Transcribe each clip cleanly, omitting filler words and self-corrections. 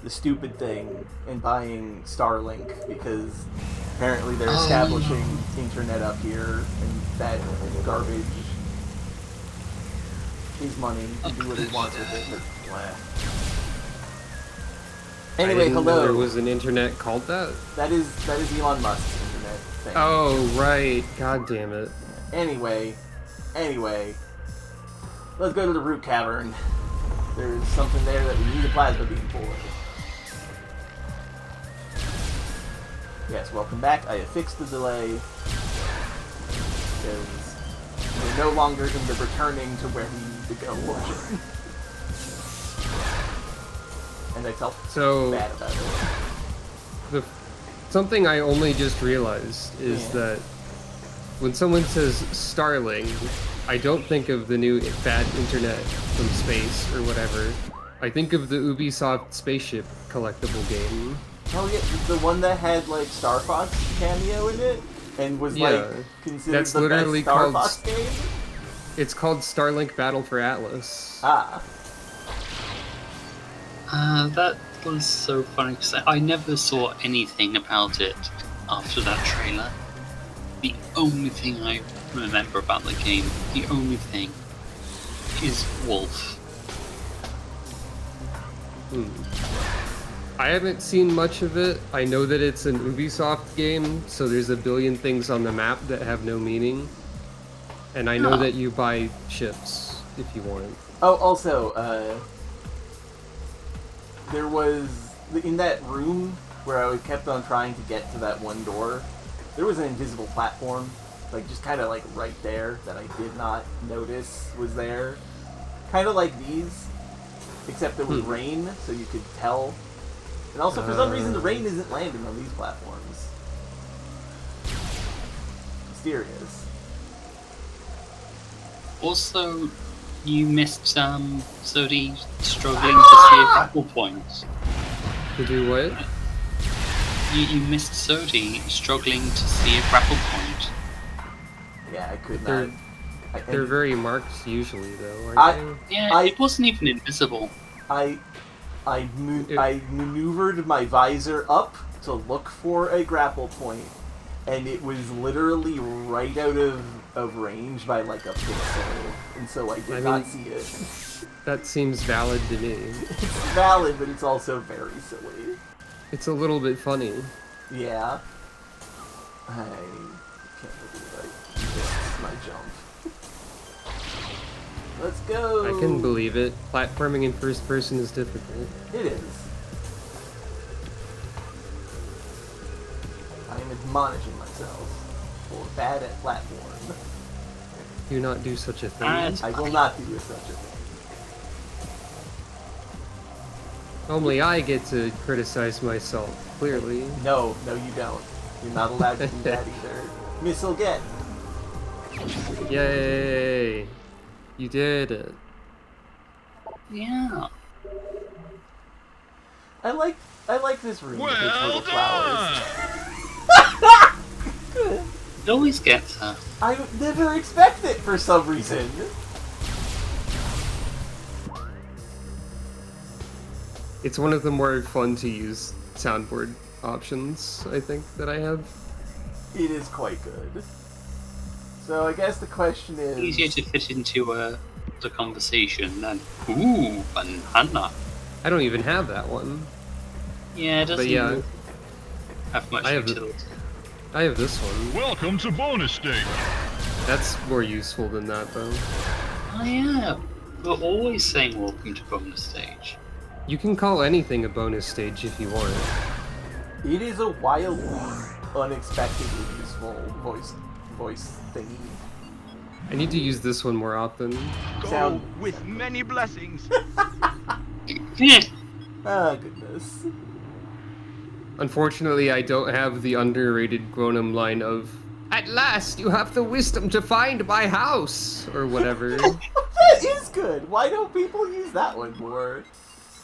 the stupid thing and buying Starlink because apparently they're establishing internet up here, and that garbage. His money, he can do what he wants with it. But, anyway, hello. There was an internet called that? That is Elon Musk's internet thing. Oh, right. God damn it. Anyway, let's go to the root cavern. There's something there that we need a plasma beam for. Yes, welcome back. I have fixed the delay because we're no longer in the returning to where we need to go portion. And I felt bad about it. Something I only just realized is that when someone says Starling, I don't think of the new bad internet from space or whatever. I think of the Ubisoft spaceship collectible game. Oh yeah, the one that had like Star Fox cameo in it and was like considered that's the literally best Star called Fox game. It's called Starlink Battle for Atlas. Ah. That was so funny because I never saw anything about it after that trailer. The only thing I remember about the game, the only thing, is Wolf. I haven't seen much of it. I know that it's an Ubisoft game, so there's a billion things on the map that have no meaning. And I know that you buy ships if you want. Oh, also, there was, in that room where I kept on trying to get to that one door, there was an invisible platform, like just kind of like right there that I did not notice was there. Kind of like these, except there was rain, so you could tell. And also, for some reason, the rain isn't landing on these platforms. Mysterious. Also, you missed Zodi struggling to see a grapple point. To do what? You missed Zodi struggling to see a grapple point. Yeah, I could not. They're very marked usually, though, aren't they? Yeah, it wasn't even invisible. I maneuvered my visor up to look for a grapple point, and it was literally right out of range by like a pixel, and so I did not see it. That seems valid to me. It's valid, but it's also very silly. It's a little bit funny. Yeah. I can't believe I missed my jump. Let's go! I can believe it. Platforming in first person is difficult. It is. I am admonishing myself for bad at platform. Do not do such a thing. I will not do such a thing. Only I get to criticize myself, clearly. No, you don't. You're not allowed to do that either. Missile get! Yay! You did it. Yeah. I like this room with its little flowers. It always gets her. I never expect it for some reason. It's one of the more fun to use soundboard options, I think, that I have. It is quite good. So I guess the question is... Easier to fit into the conversation than, ooh, banana. I don't even have that one. Yeah, it doesn't have much utility. I have this one. Welcome to bonus stage. That's more useful than that, though. Oh yeah, we're always saying welcome to bonus stage. You can call anything a bonus stage if you want. It is a wildly, unexpectedly useful voice thingy. I need to use this one more often. Go with many blessings. Ah, goodness. Unfortunately, I don't have the underrated Gronum line of, "At last, you have the wisdom to find my house," or whatever. That is good! Why don't people use that one more?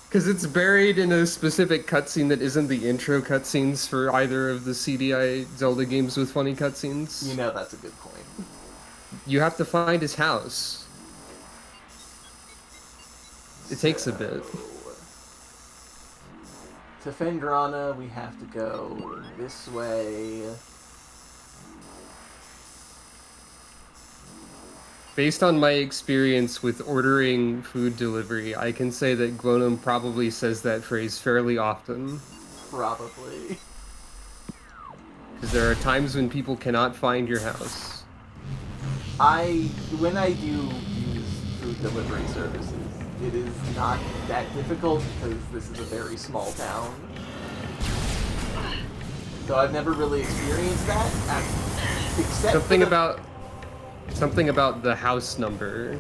Because it's buried in a specific cutscene that isn't the intro cutscenes for either of the CDI Zelda games with funny cutscenes. You know that's a good point. You have to find his house. It takes a bit. to Fendrana, we have to go this way. Based on my experience with ordering food delivery, I can say that Glonum probably says that phrase fairly often. Probably. Because there are times when people cannot find your house. When I do use food delivery services, it is not that difficult because this is a very small town. So I've never really experienced that, except Something about the house number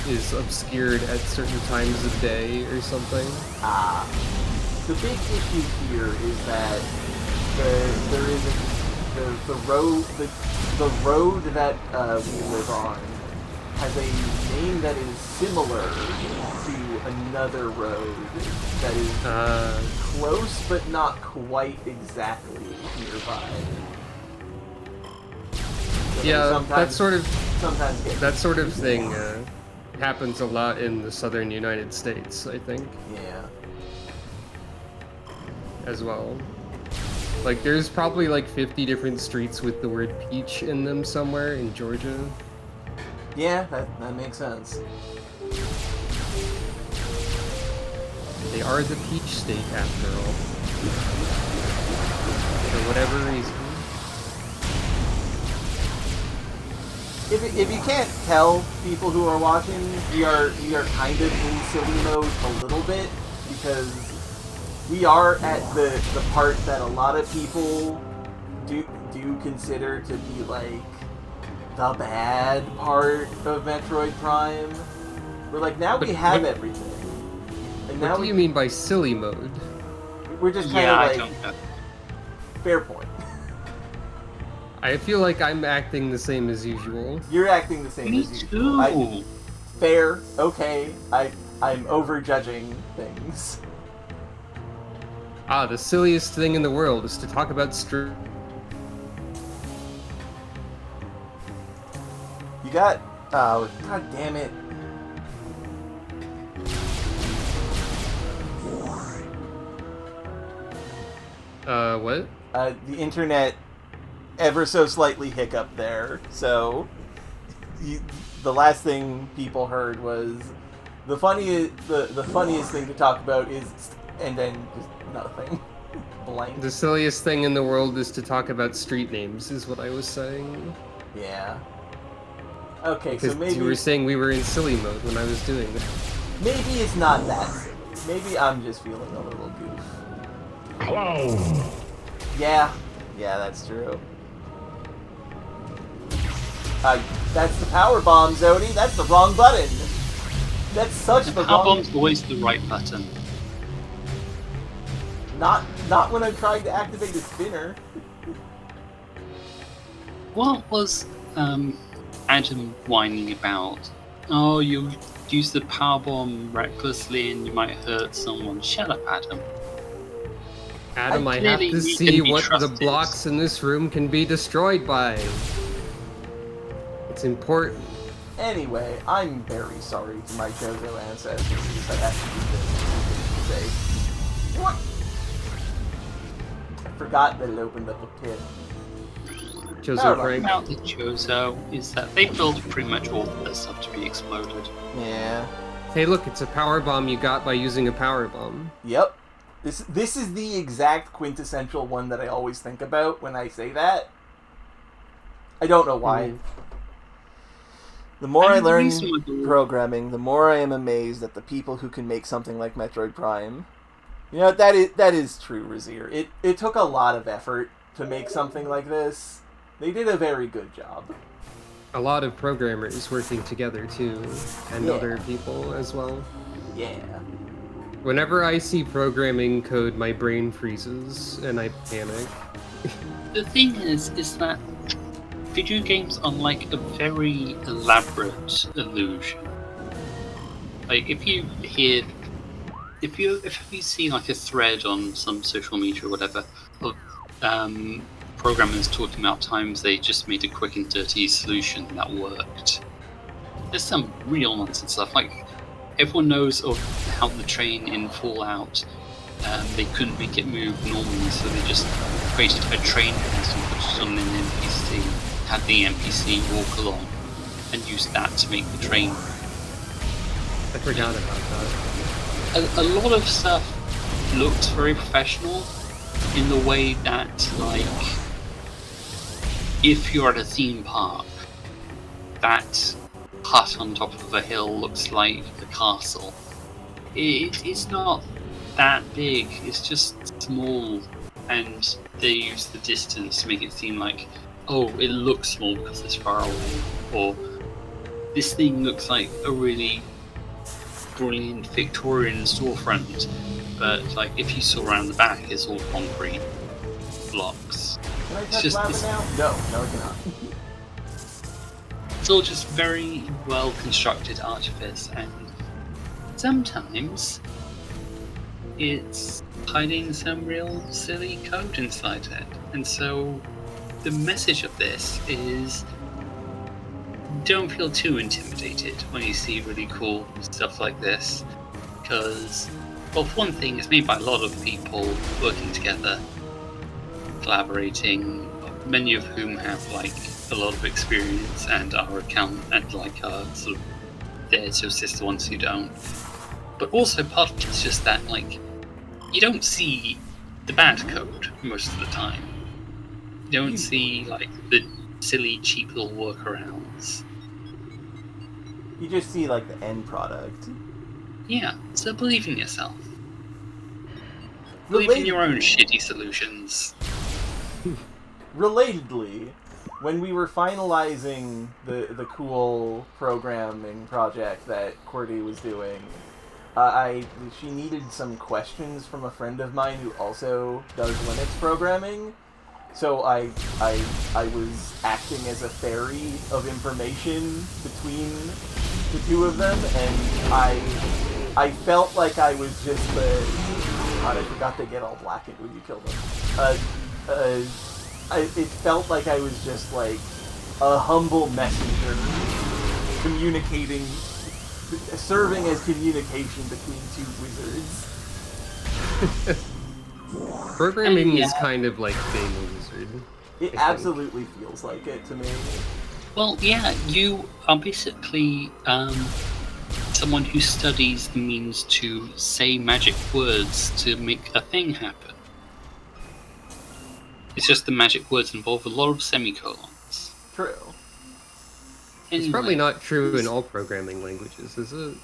is obscured at certain times of day or something. The big issue here is that there is the road that we live on has a name that is similar to another road that is close but not quite exactly nearby. So Yeah, that sort of confused. thing happens a lot in the southern United States, I think, Yeah. as well. Like, there's probably like 50 different streets with the word peach in them somewhere in Georgia. Yeah, that makes sense. They are the peach state, after all. For whatever reason. If you can't tell, people who are watching, we are kind of in silly mode a little bit because we are at the part that a lot of people do consider to be like the bad part of Metroid Prime. We're like, now we have everything. And now What do you mean by silly mode? we're just kind Yeah, of I like, don't know. fair point. I feel like I'm acting the same as usual. You're acting the same Me as usual. too. Fair, okay. I'm overjudging things. The silliest thing in the world is to talk about You got... Oh, god damn it. what? The internet ever so slightly hiccuped there, so... the last thing people heard was... The funniest thing to talk about is... And then just nothing. Blank. The silliest thing in the world is to talk about street names, is what I was saying. Yeah. Okay, Because so maybe... you were saying we were in silly mode when I was doing that. Maybe it's not that silly. Maybe I'm just feeling a little goof. Clown. Yeah, that's true. That's the power bomb, Zodi. That's the wrong button. That's such the Power wrong... bomb's always the right button. Not when I'm trying to activate a spinner. What was Adam whining about? Oh, you use the power bomb recklessly and you might hurt someone. Shut up, Adam. Adam, I have Clearly to you see can be what the trusted. blocks in this room can be destroyed by. It's important. Anyway, I'm very sorry to my JoJo ancestors. I have to do this. Say, what? I forgot that it opened up a pit. Jozo Alright. Frank. About the Chozo is that they built pretty much all of their stuff to be exploded. Yeah. Hey, look, it's a power bomb you got by using a power bomb. Yep. This is the exact quintessential one that I always think about when I say that. I don't know why. The more I And the learn reason why the- programming, the more I am amazed at the people who can make something like Metroid Prime. You know, that is true, Razir. It took a lot of effort to make something like this. They did a very good job. A lot of programmers working together, too. And Yeah. other people as well. Yeah. Whenever I see programming code, my brain freezes, and I panic. The thing is that video games are like a very elaborate illusion. Like if you see like a thread on some social media or whatever of programmers talking about times they just made a quick and dirty solution that worked. There's some real nonsense stuff. Like everyone knows of how the train in Fallout they couldn't make it move normally, so they just created a train head and put it on an NPC, had the NPC walk along, and used that to make the train move. I forgot about that. A lot of stuff looks very professional in the way that, like, if you're at a theme park, that hut on top of a hill looks like a castle. It's not that big, it's just small, and they use the distance to make it seem like, oh, it looks small because it's far away, or this thing looks like a really brilliant Victorian storefront, but like if you saw around the back, it's all concrete blocks. Can I It's touch just lava this- now? No, I cannot. It's all just very well constructed artifice, and sometimes it's hiding some real silly code inside it. And so the message of this is, don't feel too intimidated when you see really cool stuff like this, because, well, for one thing, it's made by a lot of people working together, collaborating, many of whom have like a lot of experience and are sort of there to assist the ones who don't. But also part of it is just that, like, you don't see the bad code most of the time. You don't see like the silly, cheap little workarounds. You just see like the end product. Yeah, so believe in yourself. Believe in your own shitty solutions. Relatedly, when we were finalizing the cool programming project that Cordy was doing, she needed some questions from a friend of mine who also does Linux programming. So I was acting as a ferry of information between the two of them, and I felt like I was just the... God, I forgot they get all blackened when you kill them. It felt like I was just like a humble messenger communicating, serving as communication between two wizards. Programming Yeah. is kind of like being a wizard. It think. absolutely feels like it to me. Well, yeah, you are basically someone who studies the means to say magic words to make a thing happen. It's just the magic words involve a lot of semicolons. True. It's probably Anyway, not true in all programming languages, is it?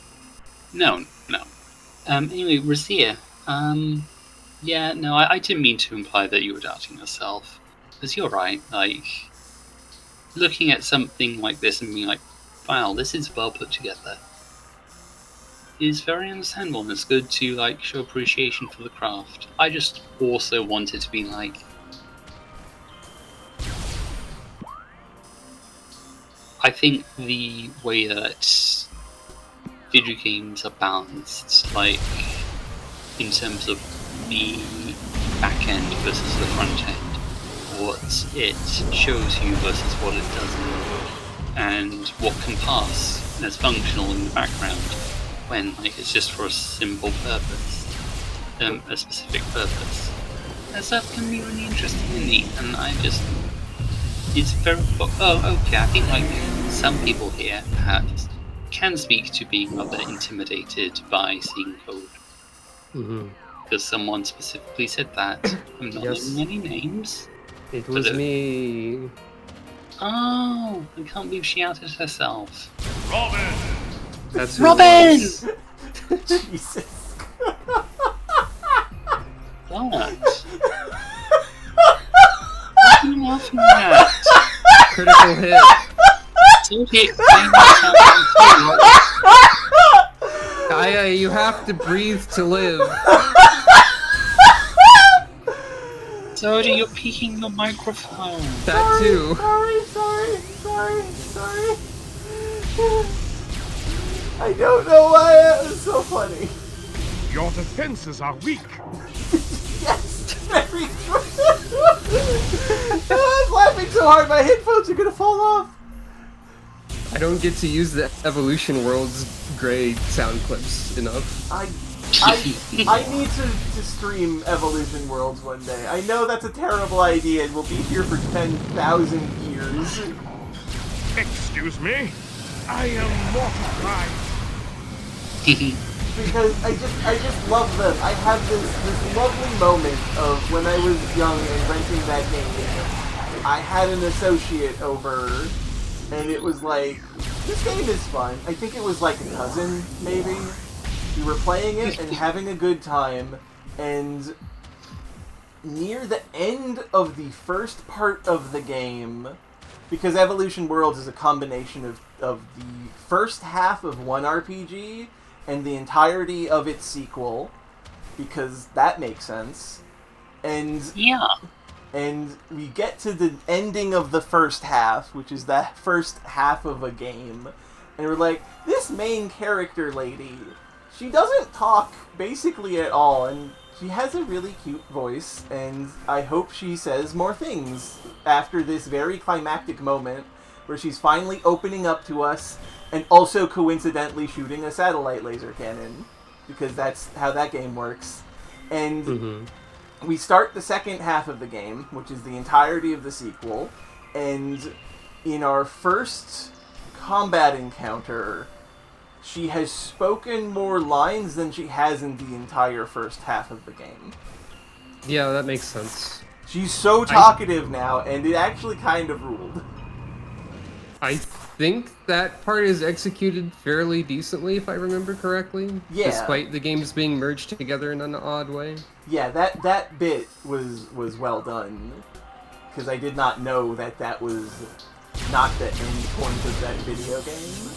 No. Anyway, Razia, yeah, no, I didn't mean to imply that you were doubting yourself. Because you're right, like, looking at something like this and being like, wow, this is well put together, is very understandable, and it's good to, like, show appreciation for the craft. I just also wanted to be like, I think the way that video games are balanced, like, in terms of the back end versus the front end, what it shows you versus what it doesn't, and what can pass as functional in the background when, like, it's just for a simple purpose, a specific purpose. That stuff can be really interesting and neat, and it's very... Oh, okay, I think, like, some people here perhaps can speak to being rather intimidated by seeing code. Mm-hmm. Because someone specifically said that. I'm not Yes. naming any names. It was But, me. Oh, I can't believe she outed herself. Robin! That's who Robin! it was. Jesus. What? What are you laughing at? Critical hit. Zodi explained yourself. Aya, you have to breathe to live. Zodi, you're peeking your microphone. That too. Sorry. I don't know why that was so funny. Your defenses are weak. Yes, very true. I'm laughing so hard my headphones are gonna fall off. I don't get to use the Evolution World's gray sound clips enough. I I need to stream Evolution Worlds one day. I know that's a terrible idea and we'll be here for 10,000 years. Excuse me? I am mortified. Because I just love them. I have this lovely moment of when I was young and renting that game. I had an associate over, and it was like, this game is fun. I think it was like a cousin, maybe. We were playing it and having a good time, and near the end of the first part of the game, because Evolution Worlds is a combination of the first half of one RPG and the entirety of its sequel, because that makes sense. And Yeah. and we get to the ending of the first half, which is that first half of a game, and we're like, this main character lady, she doesn't talk basically at all, and she has a really cute voice, and I hope she says more things after this very climactic moment where she's finally opening up to us and also coincidentally shooting a satellite laser cannon, because that's how that game works. And we start the second half of the game, which is the entirety of the sequel, and in our first combat encounter, she has spoken more lines than she has in the entire first half of the game. Yeah, that makes sense. She's so talkative now, and it actually kind of ruled. I think that part is executed fairly decently, if I remember correctly. Yeah. Despite the games being merged together in an odd way. Yeah, that bit was well done, because I did not know that was not the end point of that video game.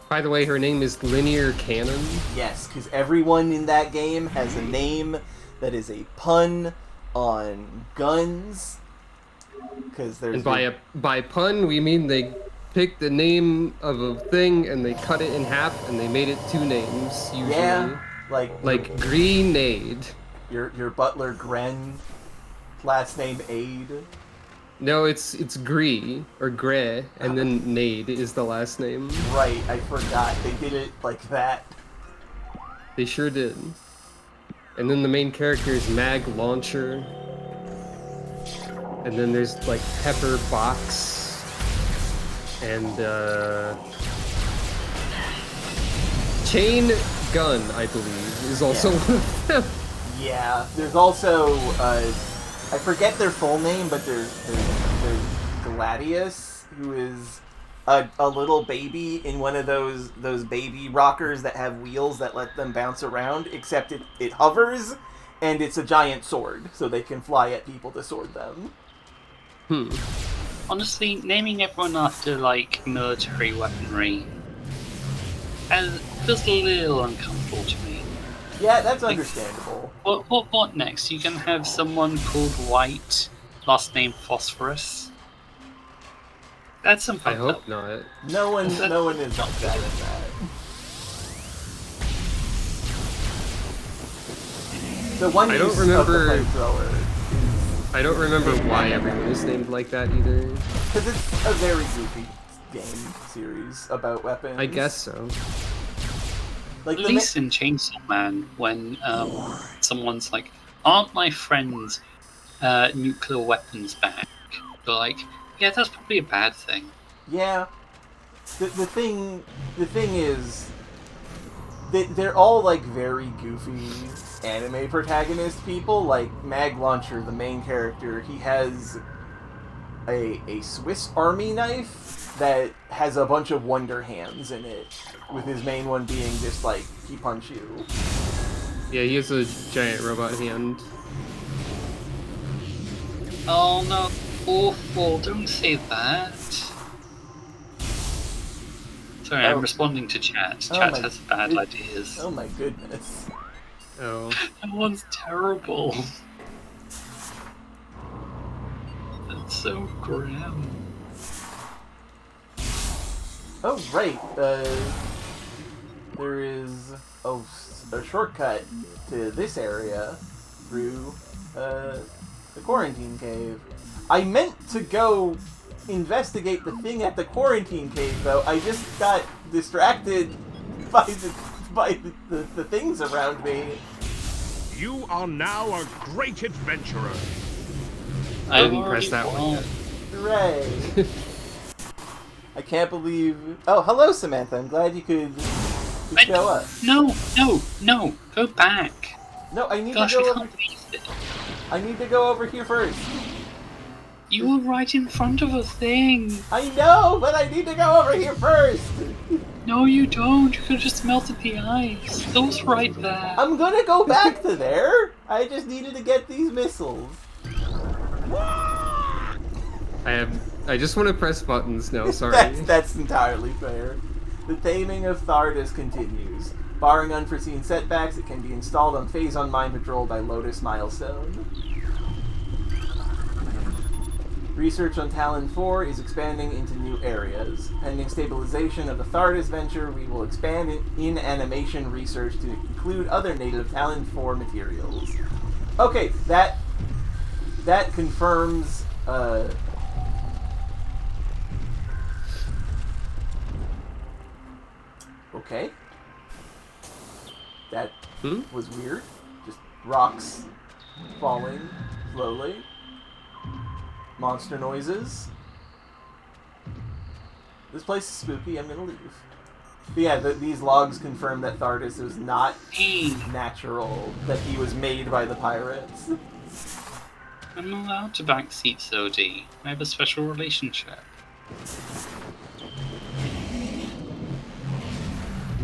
By the way, her name is Linear Cannon. Yes, because everyone in that game has a name that is a pun on guns. Because there's And by pun, we mean they picked the name of a thing and they cut it in half and they made it two names, usually. Yeah, like Grenade. your butler Gren, last name Aid. No, it's Gree or Gre, and then Nade is the last name. Right, I forgot. They did it like that. They sure did. And then the main character is Mag Launcher. And then there's like Pepper Box. And Chain Gun, I believe, is also one of them. Yeah, there's also I forget their full name, but there's Gladius, who is a little baby in one of those baby rockers that have wheels that let them bounce around, except it hovers, and it's a giant sword, so they can fly at people to sword them. Honestly, naming everyone after, like, military weaponry feels a little uncomfortable to me. Yeah, that's understandable. What next? You can have someone called White, last name Phosphorus? That's some I fucked hope up. not. No one is upset at that. The one I don't use remember- of the flamethrower, I don't remember why everyone is named like that either. because it's a very goofy game series about weapons. I guess so. Like At least in Chainsaw Man, when someone's like, aren't my friends' nuclear weapons back? They're like, yeah, that's probably a bad thing. yeah. The thing is, they're all like very goofy anime protagonist people. Like Mag Launcher, the main character, he has a Swiss Army knife that has a bunch of wonder hands in it, with his main one being just like, he punch you. Yeah, he has a giant robot hand. Oh no, awful, don't say that. Sorry, Oh. I'm responding to chat. Oh Chat my has bad good- ideas. Oh my goodness. Oh. That one's terrible. That's so grim. Oh, right. There is a shortcut to this area through the quarantine cave. I meant to go investigate the thing at the quarantine cave, though. I just got distracted by by the things around me. You are now a great adventurer. I didn't press that one yet. Hooray! I can't believe... Oh, hello, Samantha. I'm glad you could show up. No, go back. No, I need Gosh, to I go can't over... believe it. I need to go over here first. You were right in front of a thing. I know, but I need to go over here first. No, you don't. You could have just melted the ice. It was right there. I'm gonna go back to there. I just needed to get these missiles. I just want to press buttons now, sorry. That's entirely fair. The taming of Thardus continues. Barring unforeseen setbacks, it can be installed on Phazon Mine Patrol by Lotus Milestone. Research on Talon 4 is expanding into new areas. Pending stabilization of the Thardus venture, we will expand in animation research to include other native Talon 4 materials. Okay, that confirms okay. That was weird. Just rocks falling slowly. Monster noises. This place is spooky. I'm gonna leave. But yeah, these logs confirm that Thardus is not natural. That he was made by the pirates. I'm allowed to backseat Zodi. I have a special relationship.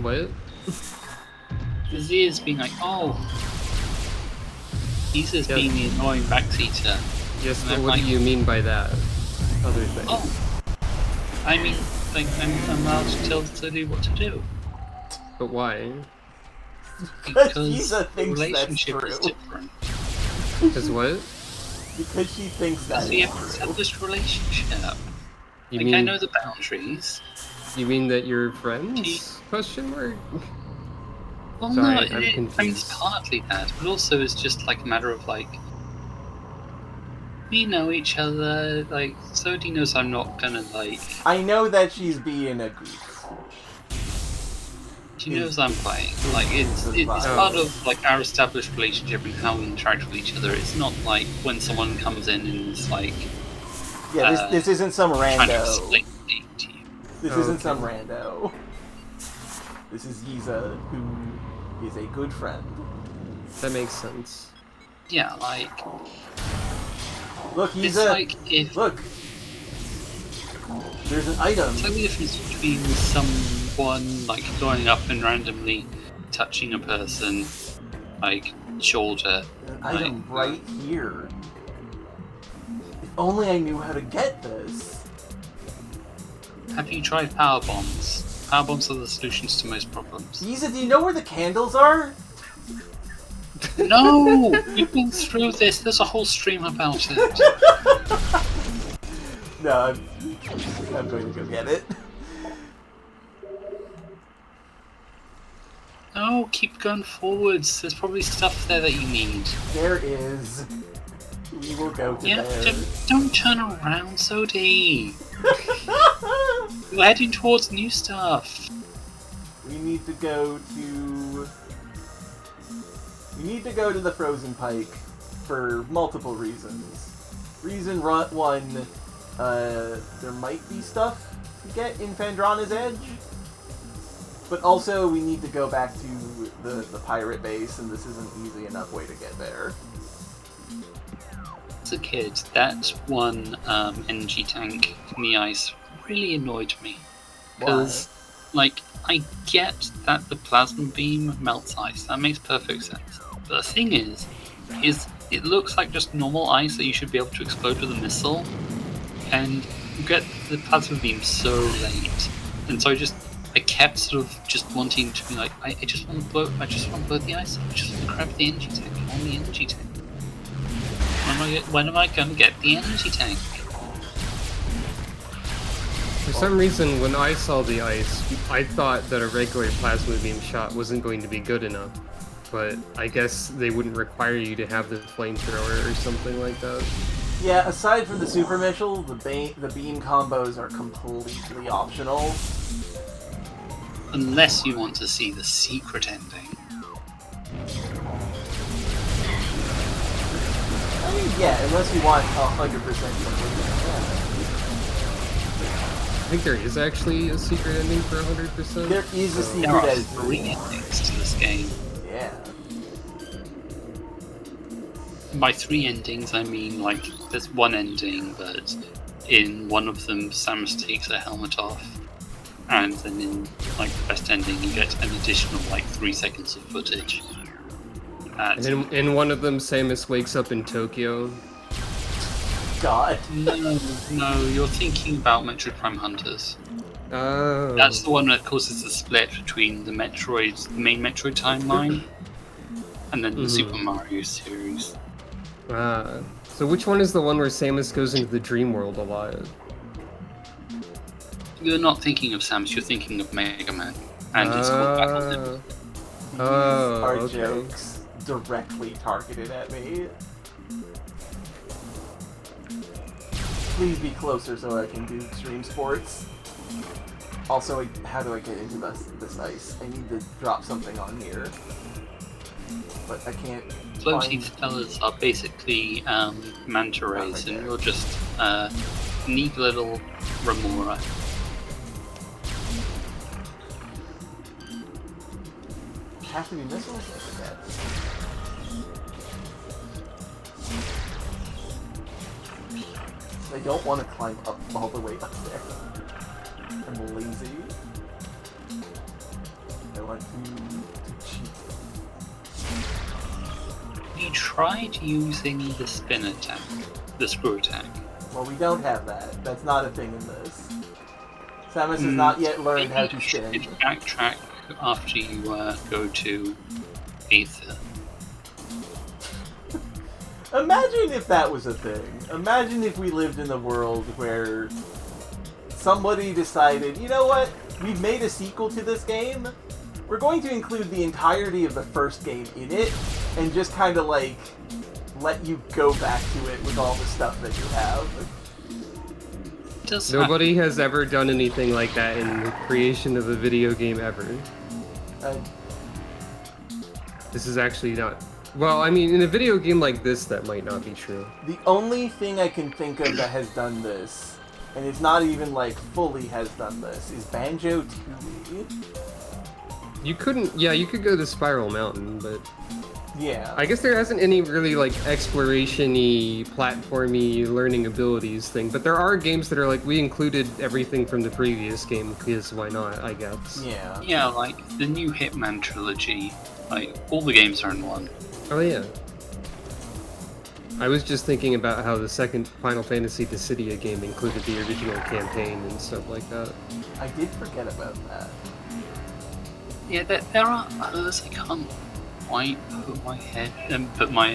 What? Z is being like, oh, he's just being the annoying backseater. Yes, And but I'm what like, do you mean by that? Other thing. Oh, I mean, like, I'm allowed to tell Zodi what to do. But why? Because Because Giza the thinks that's relationship is true. different. Because what? Because she thinks that Because we is have an true. established relationship. You Like, mean I know the boundaries. you mean that you're friends? Question mark. Well, Sorry, no, I'm I mean, it's confused. partly that, but also it's just like a matter of like, we know each other. Like, Zodi knows I'm not gonna like. I know that she's being a goof. She knows I'm playing. Like, it's part of like our established relationship and how we interact with each other. It's not like when someone comes in and is like, Yeah, this isn't some trying to rando. explain it to you. This Oh, isn't okay. some rando. This is Giza, who is a good friend. That makes sense. Yeah, like Look, it's Giza. like if Look. There's an item. it's like the difference between someone like going up and randomly touching a person, like shoulder. An item right here. If only I knew how to get this. Have you tried power bombs? Power bombs are the solutions to most problems. Giza, do you know where the candles are? No! We've been through this. There's a whole stream about it. No, I'm going to go get it. No, keep going forwards. There's probably stuff there that you need. There is. We will go to Yeah, there. don't turn around, Zodi. We're heading towards new stuff. We need to go to... We need to go to the Frozen Pike for multiple reasons. Reason one, there might be stuff to get in Phandrana's Edge. But also, we need to go back to the pirate base, and this is an easy enough way to get there. As a kid, that one energy tank in the ice really annoyed me. Because, like, I get that the plasma beam melts ice. That makes perfect sense. But the thing is it looks like just normal ice that you should be able to explode with a missile. And you get the plasma beam so late. And so I kept sort of just wanting to be like, I just want to blow the ice up. I just want to grab the energy tank. I want the energy tank. When am I going to get the energy tank? For some reason, when I saw the ice, I thought that a regular plasma beam shot wasn't going to be good enough. But I guess they wouldn't require you to have the flamethrower or something like that. Yeah, aside from the super missile, the beam combos are completely optional. unless you want to see the secret ending. I mean, yeah, unless you want 100% completion. I think there is actually a secret ending for 100%. There is a secret There are ending. 3 endings to this game. Yeah. By 3 endings, I mean, like, there's one ending, but in one of them, Samus takes her helmet off, and then in, like, the best ending, you get an additional, like, 3 seconds of footage. And in one of them, Samus wakes up in Tokyo. God. No, you're thinking about Metroid Prime Hunters. Oh. That's the one that causes the split between the main Metroid timeline, and then the Super Mario series. So which one is the one where Samus goes into the dream world a lot? You're not thinking of Samus, you're thinking of Mega Man. And it's called Battle. Oh, Are okay. jokes directly targeted at me. Please be closer so I can do extreme sports. Also, how do I get into this ice? I need to drop something on here. But I can't Floaty find... fellas are basically manta rays, and you're just neat little remora. Have to be missiles? I forget. I don't want to climb up all the way up there. I'm lazy. I want to cheat. You tried using the spin attack, the screw attack. Well, we don't have that. That's not a thing in this. Samus has not yet learned how to spin. You should backtrack after you go to Aether. Imagine if that was a thing. Imagine if we lived in a world where somebody decided, you know what? We've made a sequel to this game. We're going to include the entirety of the first game in it, and just kind of like let you go back to it with all the stuff that you have. Nobody has ever done anything like that in the creation of a video game ever. This is actually not... Well, I mean, in a video game like this, that might not be true. The only thing I can think of that has done this, and it's not even like fully has done this, is Banjo-Tooie. You couldn't... Yeah, you could go to Spiral Mountain, but... Yeah. I guess there hasn't any really, like, exploration-y, platformy learning abilities thing, but there are games that are like, we included everything from the previous game, because why not, I guess. Yeah. Yeah, like the new Hitman trilogy, like all the games are in one. Oh yeah. I was just thinking about how the second Final Fantasy Dissidia game included the original campaign and stuff like that. I did forget about that. Yeah, there are others I can't quite put my head and put my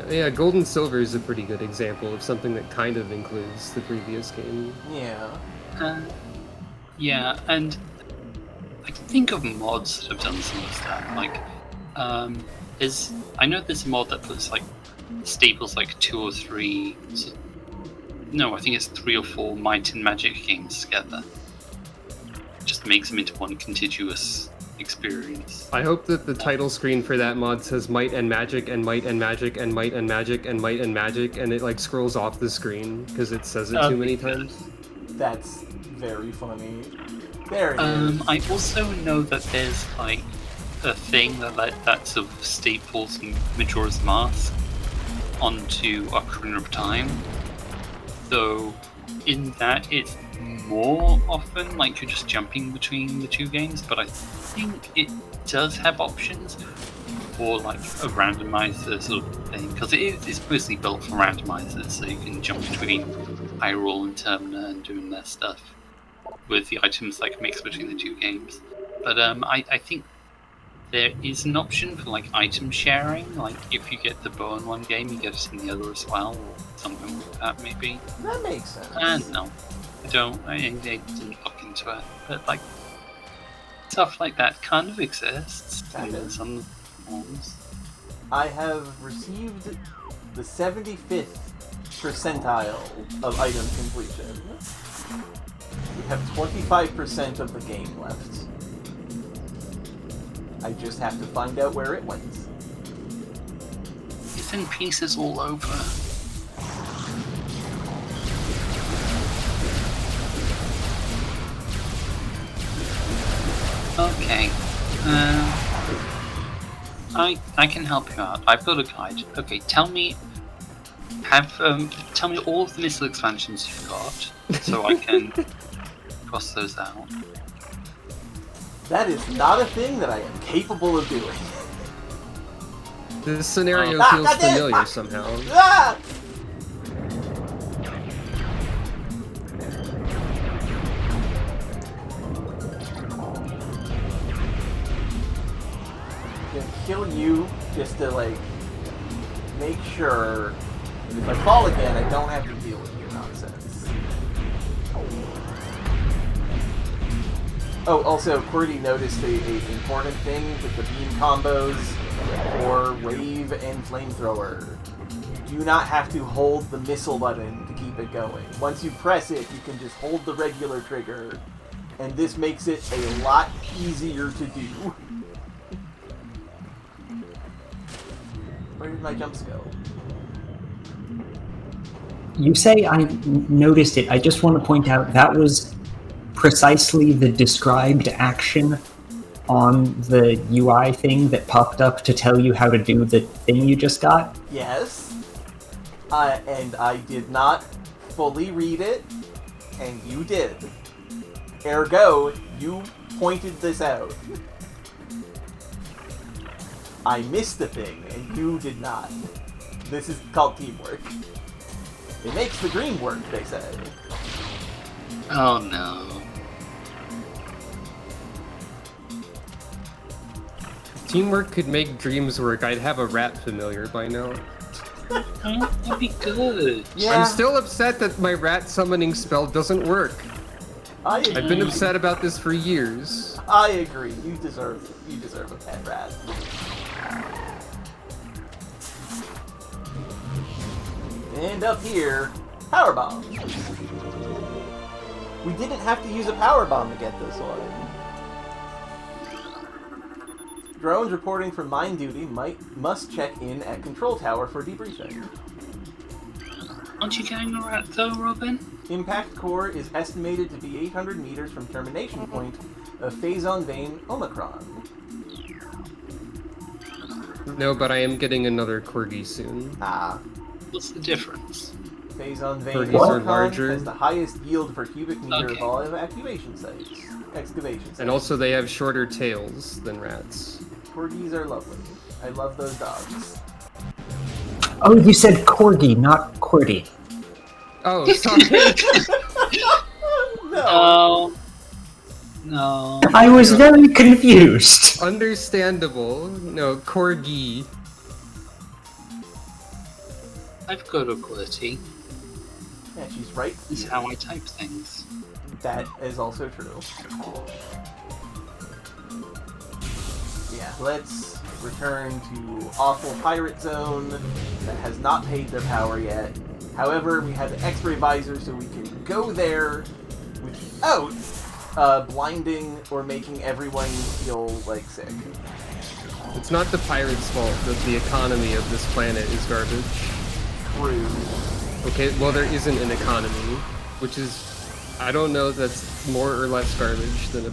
Yeah, Gold and Silver is a pretty good example of something that kind of includes the previous game. Yeah. Yeah, and I can think of mods that have done some of that. Like, I know there's a mod that puts like staples like 2 or 3. No, I think it's 3 or 4 Might and Magic games together. Just makes them into one contiguous experience. I hope that the title screen for that mod says Might and Magic and Might and Magic and Might and Magic and Might and Magic, and it like scrolls off the screen because it says it too many times. That's very funny. There it is. I also know that there's like a thing that sort of staples Majora's Mask onto Ocarina of Time. Though in that it's more often like you're just jumping between the 2 games, but I think it does have options for like a randomizer sort of thing, because it's mostly built for randomizers, so you can jump between Hyrule and Termina and doing their stuff with the items like mixed between the 2 games. But I think there is an option for like item sharing, like if you get the bow in one game, you get it in the other as well, or something like that maybe. That makes sense. No, I didn't look into it, but like stuff like that kind of exists in some forms. I have received the 75th percentile of item completion. We have 25% of the game left. I just have to find out where it went. It's in pieces all over. Okay. I can help you out. I've got a guide. Okay, tell me all of the missile expansions you've got, so I can cross those out. That is not a thing that I am capable of doing. This scenario Ah, feels goddamn! familiar somehow. Ah! I'm gonna kill you just to, like, make sure that if I fall again, I don't have to deal with your nonsense. Oh, also, QWERTY noticed a important thing with the beam combos for Wave and Flamethrower. You do not have to hold the missile button to keep it going. Once you press it, you can just hold the regular trigger, and this makes it a lot easier to do. Where did my jumps go? You say I noticed it. I just want to point out that was precisely the described action on the UI thing that popped up to tell you how to do the thing you just got? Yes. And I did not fully read it, and you did. Ergo, you pointed this out. I missed the thing, and you did not. This is called teamwork. It makes the dream work, they say. Oh no. Teamwork could make dreams work. I'd have a rat familiar by now. That'd be good. Yeah, I'm still upset that my rat summoning spell doesn't work. I agree. I've been upset about this for years. I agree. You deserve a pet rat. And up here, power bomb. We didn't have to use a power bomb to get this one. Drones reporting from mine duty must check in at control tower for debriefing. Aren't you getting a rat though, Robin? Impact core is estimated to be 800 meters from termination point of Phazon Vein Omicron. No, but I am getting another corgi soon. Ah. What's the difference? Phazon Vein Corgis are Omicron larger. has the highest yield per cubic meter Okay. of all excavation sites. And also they have shorter tails than rats. Corgis are lovely. I love those dogs. Oh, you said corgi, not QWERTY. Oh, sorry. No. No. I was very confused. Understandable. No, corgi. I've got a QWERTY. Yeah, she's right. This is how I type things. That is also true. Yeah, let's return to awful pirate zone that has not paid their power yet. However, we have the X-ray visor, so we can go there without blinding or making everyone feel like sick. It's not the pirates' fault that the economy of this planet is garbage. True. Okay, well there isn't an economy, which is, I don't know if that's more or less garbage than a...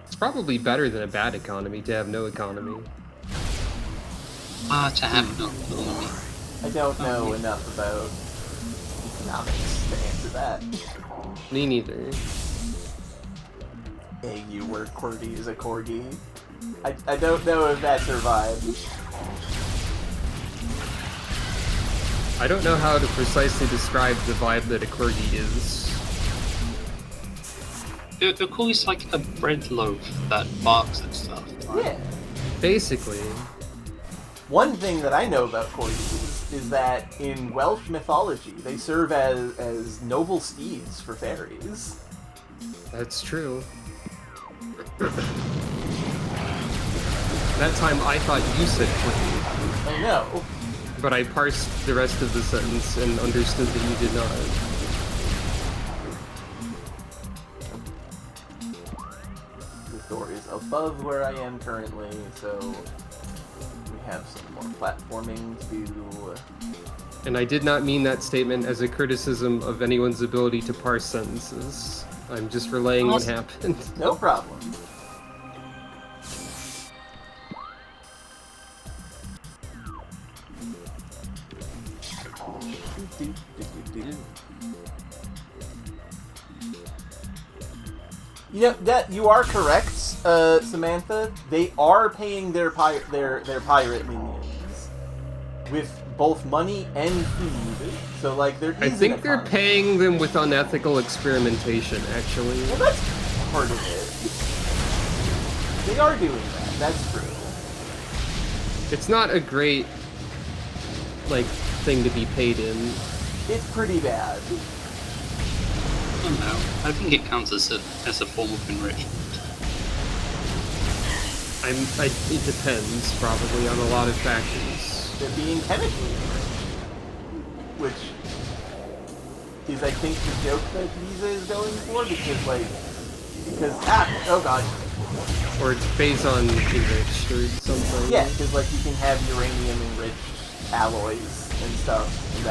It's probably better than a bad economy to have no economy. To have no economy. I don't know enough about economics to answer that. Me neither. Hey, you were QWERTY as a corgi. I don't know if that survived. I don't know how to precisely describe the vibe that a corgi is. The corgi's like a bread loaf that barks and stuff. Right? Yeah. Basically. One thing that I know about corgis is that in Welsh mythology, they serve as noble steeds for fairies. That's true. That time I thought you said corgi, I know. but I parsed the rest of the sentence and understood that you did not. above where I am currently, so we have some more platforming to do. And I did not mean that statement as a criticism of anyone's ability to parse sentences. I'm just relaying what happened. No problem. You know that you are correct, Samantha. They are paying their pirate minions with both money and food. So like there is. I think they're paying them with unethical experimentation. Actually, well, that's part of it. They are doing that. That's true. It's not a great thing to be paid in. It's pretty bad. I don't know. I think it counts as a form of enrichment. It depends, probably, on a lot of factors. They're being chemically enriched, which is, I think, the joke that Visa is going for, because oh god. Or it's Phazon enriched or something. Yeah, because you can have uranium enriched alloys and stuff, and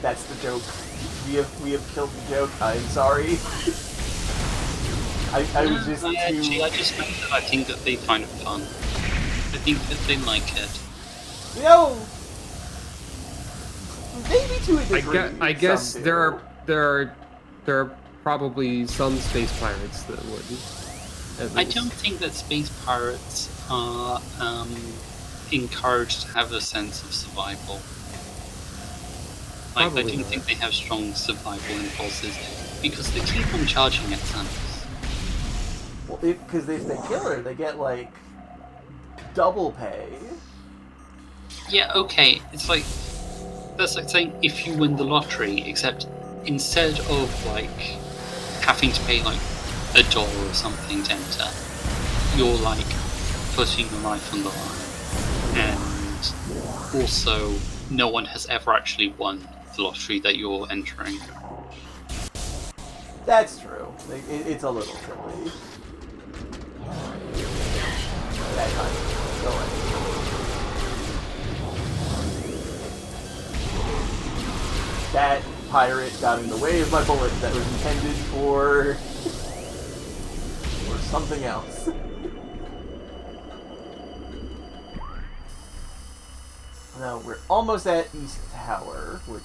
that's the joke. We have killed the joke. I'm sorry. I was just too... Actually, I just meant that I think that they find it fun. I think that they like it. You know, maybe to a degree. I guess some there do. are probably some space pirates that wouldn't. I don't think that space pirates are encouraged to have a sense of survival. I don't think they have strong survival impulses because they keep on charging at Samus. Well, because if they kill her, they get double pay. Yeah, okay. It's that's like saying if you win the lottery, except instead of having to pay $1 or something to enter, you're putting your life on the line. And also, no one has ever actually won the lottery that you're entering. That's true. It's a little silly. That time. Go ahead. That pirate got in the way of my bullet that was intended for something else. Now we're almost at East Tower, which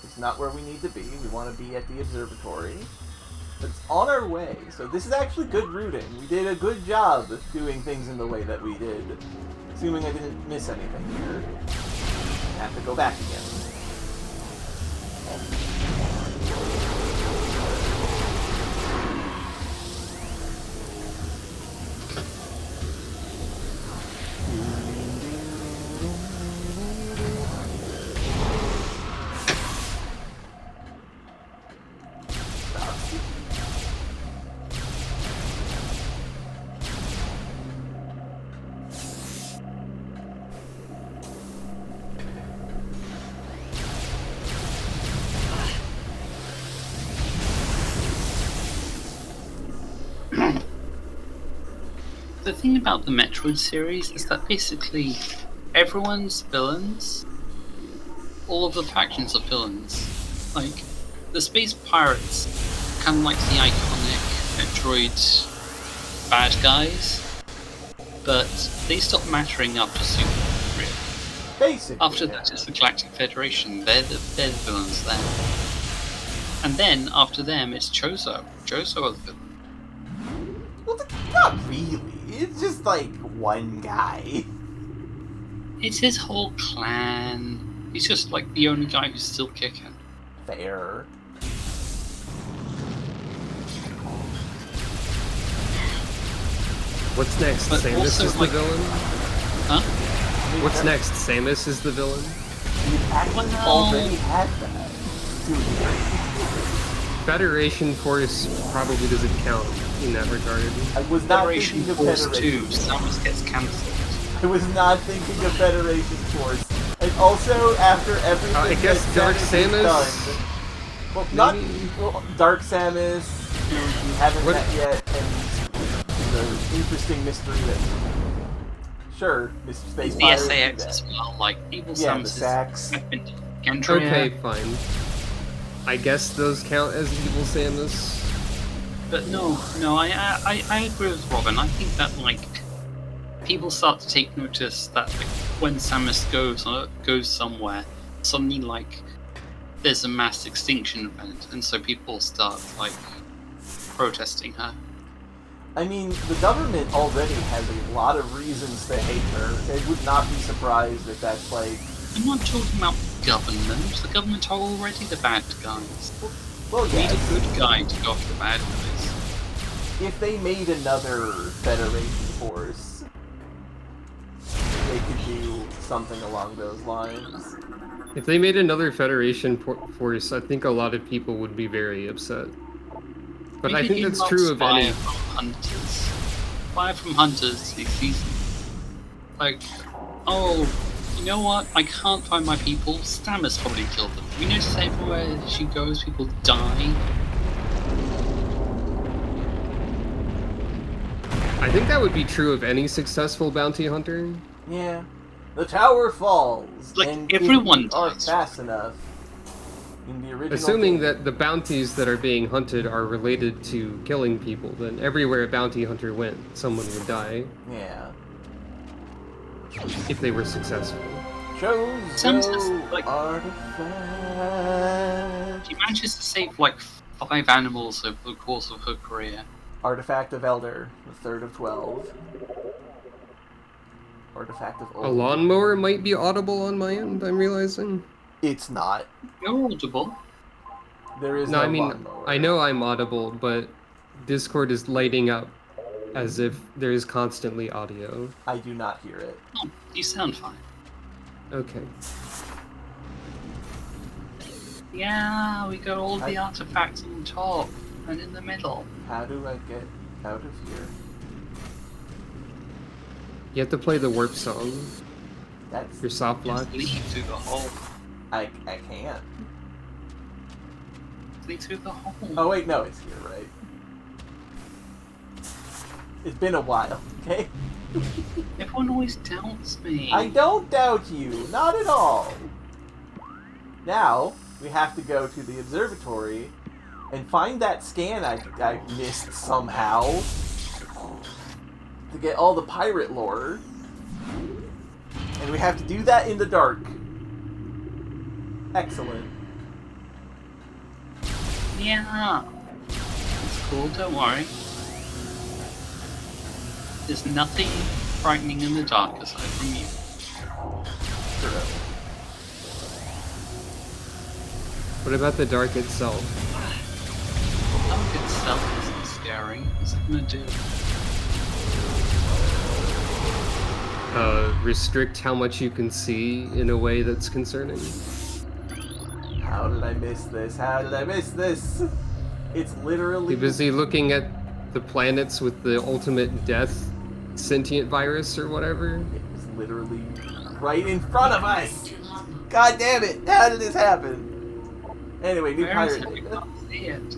is not where we need to be. We want to be at the observatory. But it's on our way, so this is actually good routing. We did a good job doing things in the way that we did. Assuming I didn't miss anything here. I have to go back again. The thing about the Metroid series is that basically everyone's villains. All of the factions are villains. The space pirates, kind of like the iconic Metroid bad guys, but they stop mattering after Super, really. Basically. After that, it's the Galactic Federation. They're the villains then. And then, after them, it's Chozo. Chozo are the villain. Well, not really. It's just one guy. It's his whole clan. He's just the only guy who's still kicking. Fair. What's next? But Samus also, is the villain? Huh? What's next? Samus is the villain? We've actually already had that. Federation Force probably doesn't count in that regard. I was not Federation thinking of Force Federation. 2, Samus gets cancelled. I was not thinking of Federation Force. And also, after everything I guess that Dark Samus Samus? has done, well, not Dark Samus, who we haven't met yet, and the interesting mystery that... Sure, Mr. Space The Pirates do SAX that. as well, like Evil Yeah, the Samus Sax. is Okay, fine. I guess those count as Evil Samus. But no, I agree with Robin. I think that like people start to take notice that like, when Samus goes somewhere, suddenly like there's a mass extinction event, and so people start like protesting her. I mean, the government already has a lot of reasons to hate her. I would not be surprised if that's like... I'm not talking about government. The government are already the bad guys. Well, We need yes. a good guy to go after the bad guys. If they made another Federation force, they could do something along those lines. If they made another Federation force, I think a lot of people would be very upset. But I think that's true of any... Hunters. Spy from Hunters, he's like, oh, you know what? I can't find my people. Stammer's probably killed them. We notice everywhere she goes, people die. I think that would be true of any successful bounty hunter. Yeah. The tower falls, Like, and everyone if you are dies. fast enough. In the original Assuming game, that the bounties that are being hunted are related to killing people, then everywhere a bounty hunter went, someone would die Yeah. if they were successful. Shows Sounds no like- artifact. She manages to save like 5 animals over the course of her career. Artifact of Elder, the third of 12. Artifact of A Old. lawnmower might be audible on my end, I'm realizing. It's not. You're audible. There is No, no I mean, lawnmower. I know I'm audible, but Discord is lighting up as if there is constantly audio. I do not hear it. Oh, you sound fine. Okay. Yeah, we got all the artifacts on top and in the middle. How do I get out of here? You have to play the warp song. That's... Your soft lock. Just leave through the hole. I can't. Leave through the hole. Oh wait, no, it's here, right? It's been a while, okay? Everyone always doubts me. I don't doubt you, not at all. Now, we have to go to the observatory and find that scan I missed somehow to get all the pirate lore. And we have to do that in the dark. Excellent. Yeah. It's cool, don't worry. There's nothing frightening in the dark aside from you. True. What about the dark itself? The dark itself isn't scary. What's it gonna do? Restrict how much you can see in a way that's concerning. How did I miss this? How did I miss this? It's literally... Be busy looking at the planets with the ultimate death sentient virus or whatever. It's literally right in front of us! God damn it! How did this happen? Anyway, new Where is pirate it? We data. can't see it.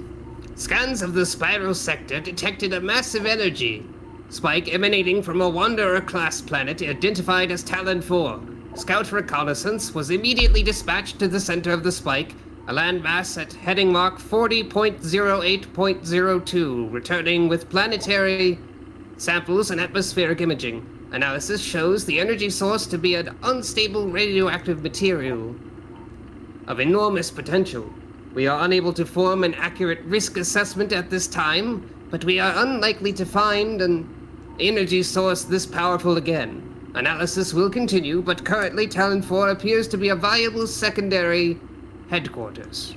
Scans of the spiral sector detected a massive energy spike emanating from a Wanderer-class planet identified as Talon 4. Scout reconnaissance was immediately dispatched to the center of the spike, a landmass at heading mark 40.08.02, returning with planetary samples and atmospheric imaging. Analysis shows the energy source to be an unstable radioactive material of enormous potential. We are unable to form an accurate risk assessment at this time, but we are unlikely to find an energy source this powerful again. Analysis will continue, but currently Talon 4 appears to be a viable secondary headquarters.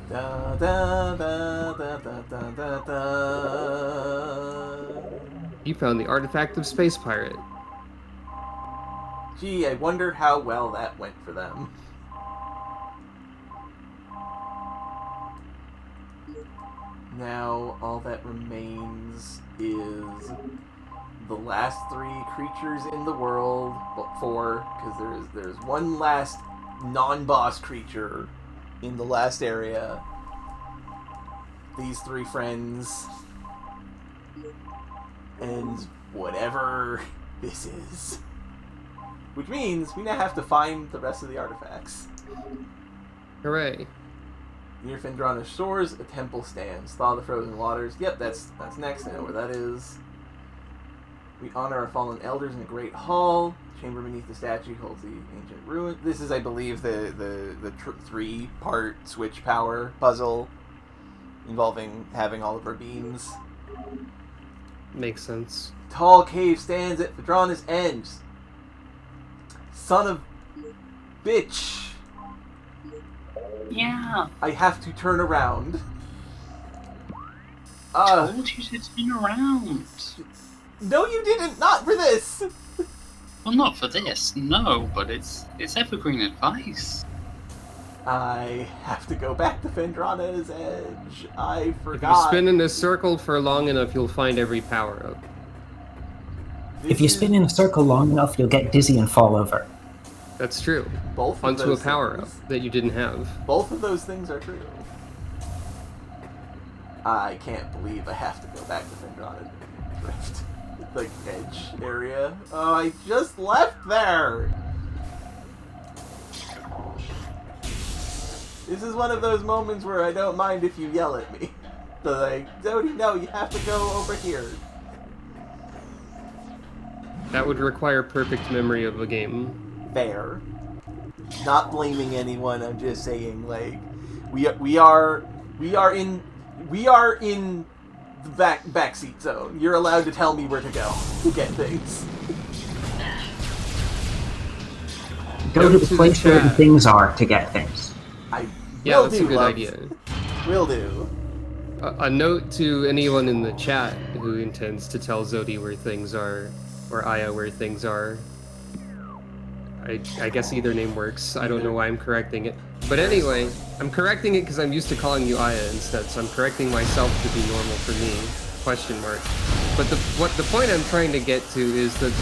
Da, da, da, da, da, da, da, da. You found the artifact of Space Pirate. Gee, I wonder how well that went for them. Now, all that remains is the last 3 creatures in the world. Well, 4, because there's one last non-boss creature in the last area. These 3 friends. ends whatever this is. Which means we now have to find the rest of the artifacts. Hooray. Near Fendrana's shores, a temple stands. Thaw the frozen waters. Yep, that's next. I know where that is. We honor our fallen elders in a great hall. Chamber beneath the statue holds the ancient ruin. This is, I believe, the three-part switch power puzzle involving having all of our beams. Makes sense. Tall cave stands at Fendrana's end. Son of bitch. Yeah. I have to turn around. Told you to turn around. No, you didn't. Not for this. Well, not for this, no, but it's evergreen advice. I have to go back to Fendrana's edge. I If you forgot. spin in a circle for long enough, you'll find every power-up. If you spin in a circle long enough, you'll get dizzy and fall over. That's true. both of Onto a those power-up things- that you didn't have. Both of those things are true. I can't believe I have to go back to Fendrana Drift. Like, edge area. Oh, I just left there! This is one of those moments where I don't mind if you yell at me. But like, Zodi, no, you have to go over here. That would require perfect memory of a game. Fair. Not blaming anyone, I'm just saying, like, we are in the backseat zone. You're allowed to tell me where to go to get things. Go to the the place where the chat. things are to get things. I Yeah, will that's do, a good love. idea. Will do. A note to anyone in the chat who intends to tell Zodi where things are, or Aya where things are. I guess either name works. I don't know why I'm correcting it. But anyway, I'm correcting it because I'm used to calling you Aya instead, so I'm correcting myself to be normal for me. Question mark. But the point I'm trying to get to is that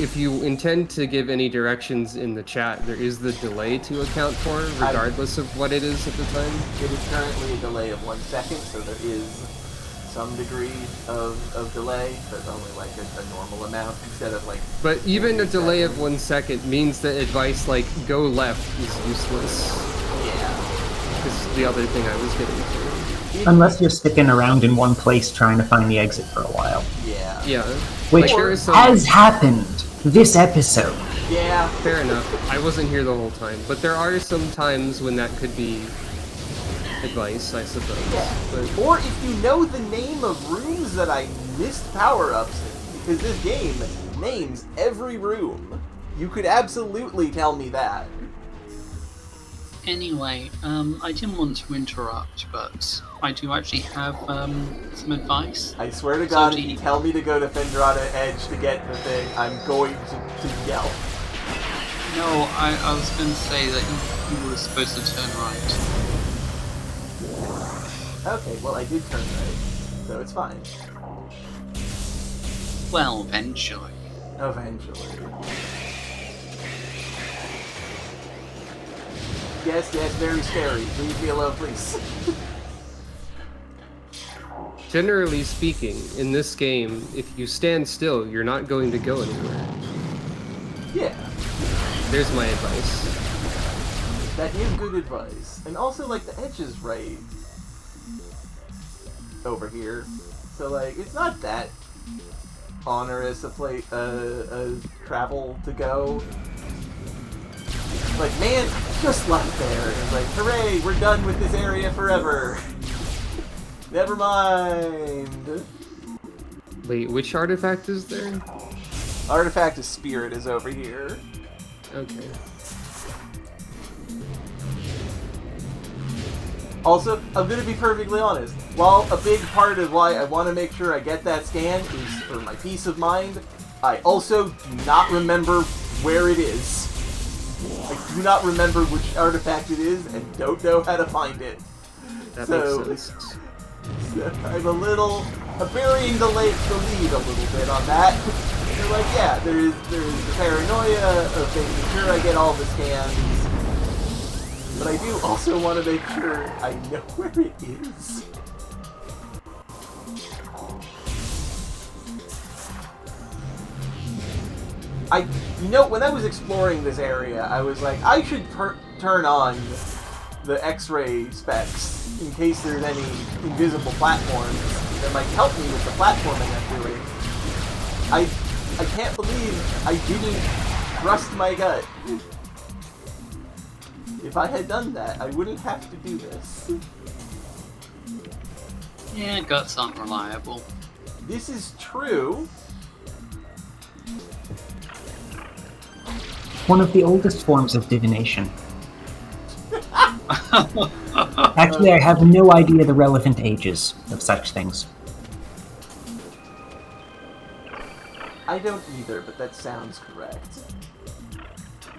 if you intend to give any directions in the chat, there is the delay to account for, regardless of what it is at the time. It is currently a delay of 1 second, so there is some degree of delay, but only like a normal amount instead of like. But even a delay of 1 second means that advice like go left is useless. Yeah. This is the other thing I was getting to. Unless you're sticking around in one place trying to find the exit for a while. Yeah. Yeah. Which there is some- has happened this episode. Yeah. Fair enough. I wasn't here the whole time, but there are some times when that could be advice, I suppose. Yeah. But Or if you know the name of rooms that I missed power-ups in, because this game names every room. You could absolutely tell me that. Anyway, I didn't want to interrupt, but I do actually have some advice. I swear to God, So if you tell me to go to Fendrana Edge to get the thing, I'm going to yell. No, I was going to say that you were supposed to turn right. Okay, well I did turn right, so it's fine. Well, eventually. Eventually. Yes, very scary. Leave me alone, please. generally speaking, in this game, if you stand still, you're not going to go anywhere. Yeah, There's my advice. that is good advice. And also, like, the edge is right over here. So, like, it's not that onerous a travel to go. Like, man, just left there. It's like, hooray, we're done with this area forever. Never mind. Wait, which artifact is there? Artifact of Spirit is over here. Okay. Also, I'm gonna be perfectly honest. While a big part of why I want to make sure I get that scan is for my peace of mind, I also do not remember where it is. I do not remember which artifact it is and don't know how to find it. That So- makes sense. So I'm burying the lead a little bit on that. So like, yeah, there's the paranoia of making sure I get all the scans. But I do also want to make sure I know where it is. When I was exploring this area, I was like, I should turn on the X-ray specs in case there's any invisible platforms that might help me with the platforming I'm doing. I can't believe I didn't trust my gut. If I had done that, I wouldn't have to do this. Yeah, guts aren't reliable. This is true. One of the oldest forms of divination. Actually, I have no idea the relevant ages of such things. I don't either, but that sounds correct.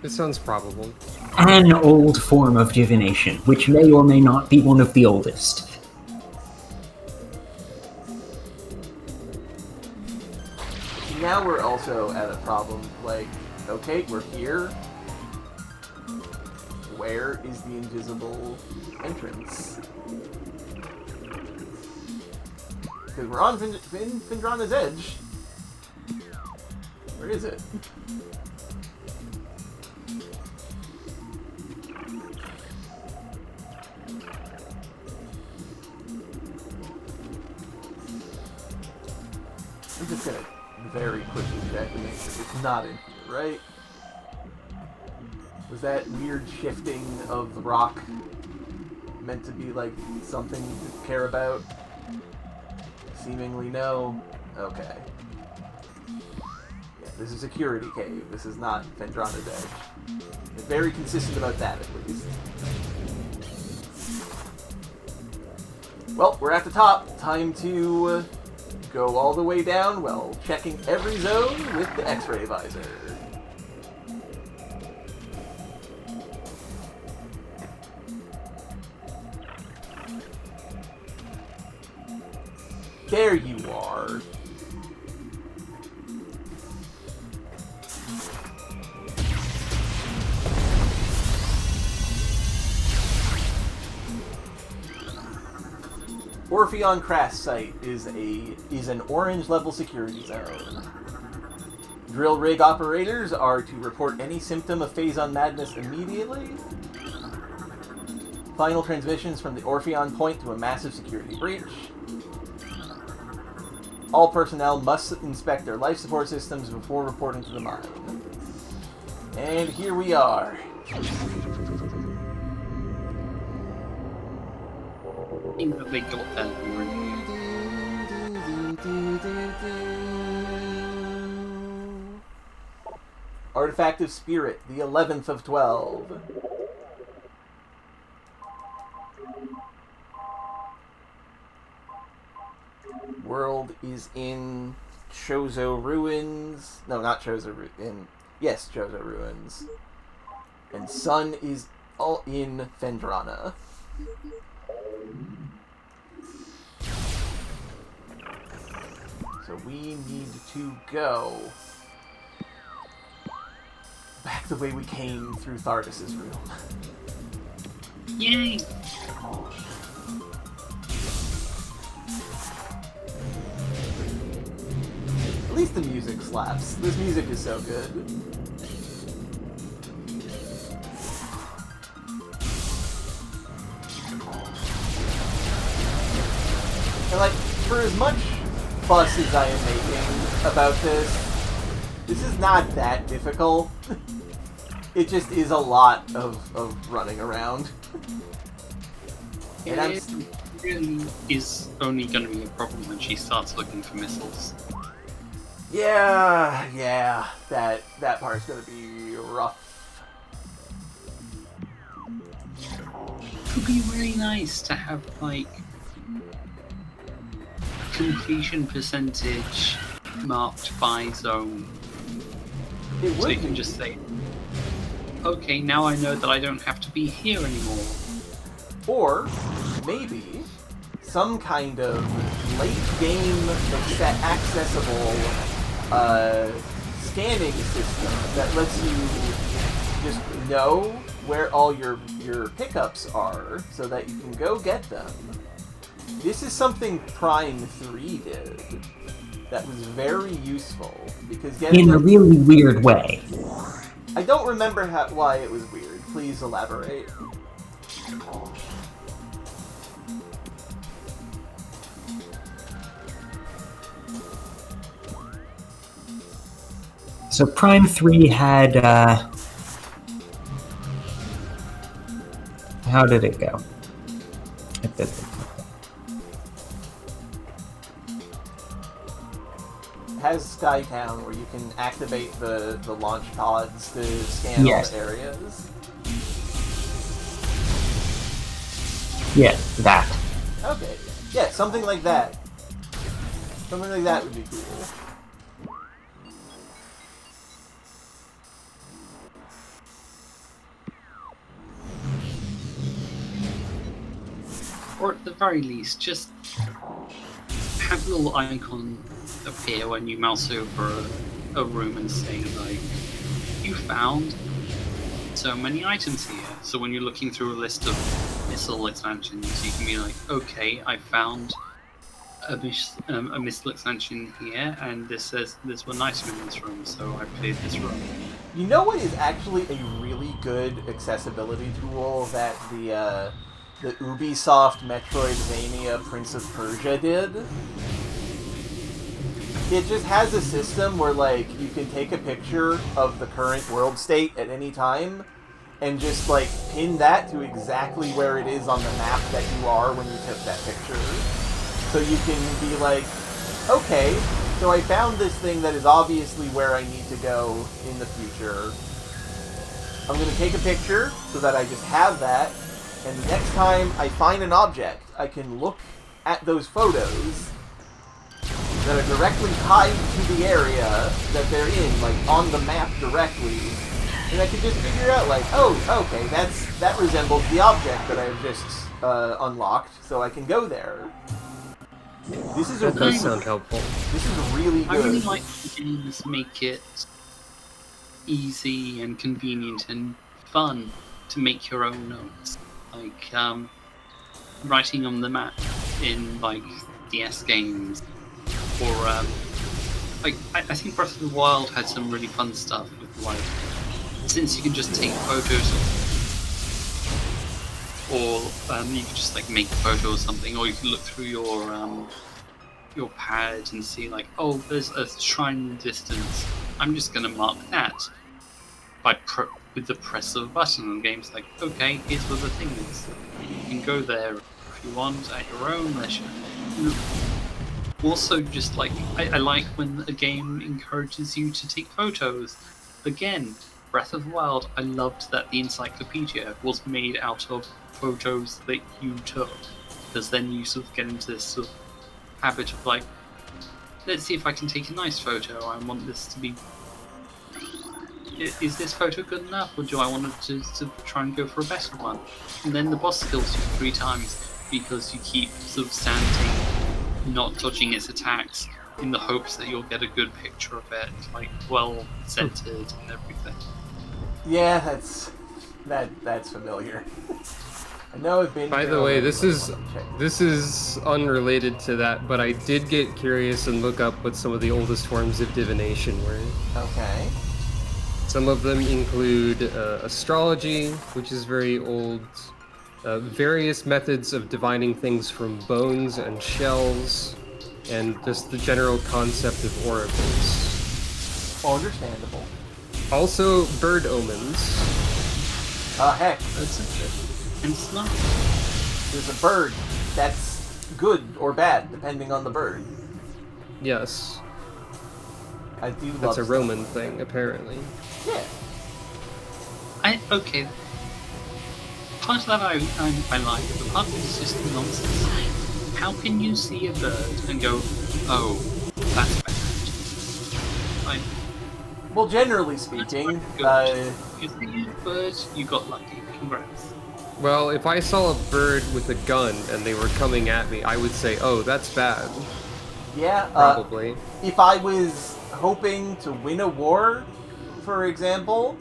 It sounds probable. An old form of divination, which may or may not be one of the oldest. Now we're also at a problem, like, okay, we're here. Where is the invisible entrance? Because we're on Phendrana's edge. Where is it? I'm just gonna very quickly check to make sure it's not in here, right? Was that weird shifting of the rock meant to be like something to care about? Seemingly no. Okay. Yeah, this is a security cave. This is not Phendrana's edge. They're very consistent about that, at least. Well, we're at the top. Time to go all the way down while checking every zone with the X-ray visor. There you are. Orpheon Crash Site is an orange level security zone. Drill rig operators are to report any symptom of Phazon madness immediately. Final transmissions from the Orpheon point to a massive security breach. All personnel must inspect their life support systems before reporting to the mine. And here we are. I think that they got that already. Artifact of Spirit, the 11th of 12. World is in Chozo Ruins. No, not Chozo Ruins. Yes, Chozo Ruins. And Sun is all in Phendrana. So we need to go back the way we came through Thardis' room. Yay! At least the music slaps. This music is so good. And like, for as much fuss as I am making about this is not that difficult. It just is a lot of running around. And It really is only going to be a problem when she starts looking for missiles. Yeah, that part's gonna be rough. It would be really nice to have, like, completion percentage marked by zone. It would So you be. can just say, okay, now I know that I don't have to be here anymore. Or maybe some kind of late game accessible scanning system that lets you just know where all your pickups are so that you can go get them. This is something Prime 3 did. that was very useful, because In a really weird way. I don't remember why it was weird. Please elaborate. So Prime 3 had, how did it go? Has Skytown, where you can activate the launch pods to scan all the areas. Yeah, that. Okay. Yeah, something like that. Something like that would be cool. Or at the very least, just have a little icon appear when you mouse over a room and say, like, you found so many items here. So when you're looking through a list of missile expansions, you can be like, okay, I found a missile expansion here, and this says there's one item in this room, so I played this room. You know what is actually a really good accessibility tool that the Ubisoft Metroidvania Prince of Persia did? It just has a system where, like, you can take a picture of the current world state at any time and just, like, pin that to exactly where it is on the map that you are when you took that picture. So you can be like, okay, so I found this thing that is obviously where I need to go in the future. I'm going to take a picture so that I just have that, and the next time I find an object, I can look at those photos that are directly tied to the area that they're in, like on the map directly, and I can just figure out, like, oh, okay, that resembles the object that I've just unlocked, so I can go there. This is that does sound helpful. This is really good. I really like games make it easy and convenient and fun to make your own notes. Like, writing on the map in, like, DS games. Or, like, I think Breath of the Wild had some really fun stuff with, like, since you can just take photos or you can just, like, make a photo or something, or you can look through your pad and see, like, oh, there's a shrine in the distance. I'm just gonna mark that with the press of a button. And the game's like, okay, here's where the thing is. You can go there if you want at your own leisure. Also, just like, I like when a game encourages you to take photos. Again, Breath of the Wild, I loved that the encyclopedia was made out of photos that you took. Because then you sort of get into this sort of habit of, like, let's see if I can take a nice photo. I want this to be... Is this photo good enough, or do I want to try and go for a better one? And then the boss kills you 3 times because you keep sort of standing, not dodging its attacks, in the hopes that you'll get a good picture of it, like, well centered and everything. Yeah, that's familiar. I know I've been. By the way, this is unrelated to that, but I did get curious and look up what some of the oldest forms of divination were. Okay. Some of them include astrology, which is very old, various methods of divining things from bones and shells, and just the general concept of oracles. Understandable. Also, bird omens. Heck. That's interesting. And smart. There's a bird that's good or bad, depending on the bird. Yes. I do love That's a stuff. Roman thing, apparently. Yeah. Okay. Part of that I like, but part of it is just nonsense. How can you see a bird and go, oh, that's bad? Like, Well, generally speaking, you see a bird, you got lucky. Congrats. Well, if I saw a bird with a gun and they were coming at me, I would say, oh, that's bad. yeah, Probably. if I was hoping to win a war, for example,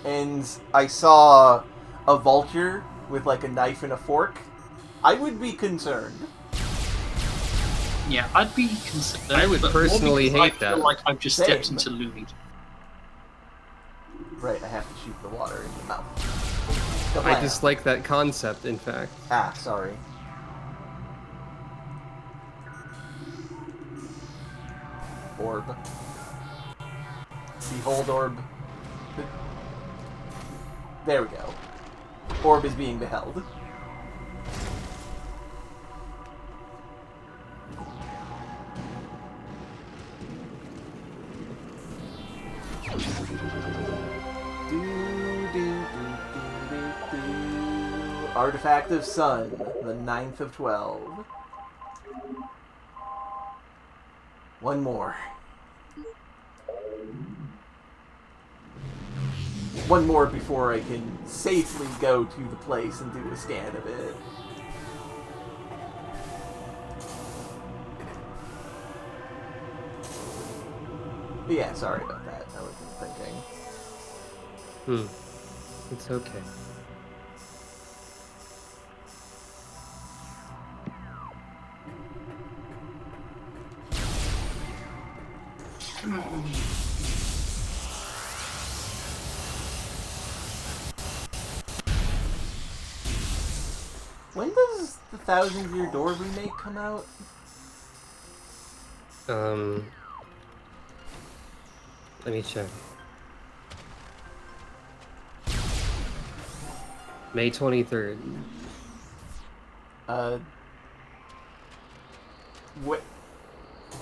and I saw a vulture with, like, a knife and a fork, I would be concerned. Yeah, I'd be concerned. I would but more personally because hate I feel that. like I've just stepped Same. into Looney. Right, I have to shoot the water in the mouth. Come I on. dislike that concept, in fact. Ah, sorry. Orb. Behold orb. There we go. Orb is being beheld. Artifact of Sun, the 9th of 12. One more. One more before I can safely go to the place and do a scan of it. But yeah, sorry about that. I wasn't thinking. It's okay. When does the Thousand Year Door remake come out? Let me check. May 23rd.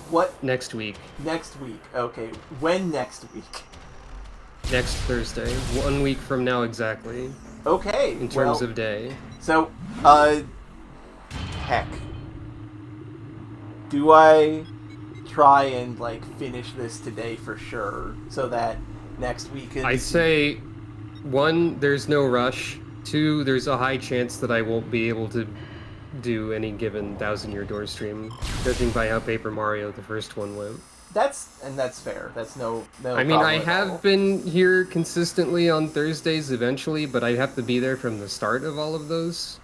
What? Next week. Next week. Okay. When next week? Next Thursday. 1 week from now exactly. Okay. In terms of day. So, heck. Do I try and, like, finish this today for sure, so that next week is... I'd say, 1, there's no rush. 2, there's a high chance that I won't be able to do any given Thousand Year Door stream, judging by how Paper Mario, the first one, went. That's fair. That's no I mean, I problem at all. have been here consistently on Thursdays eventually, but I'd have to be there from the start of all of those.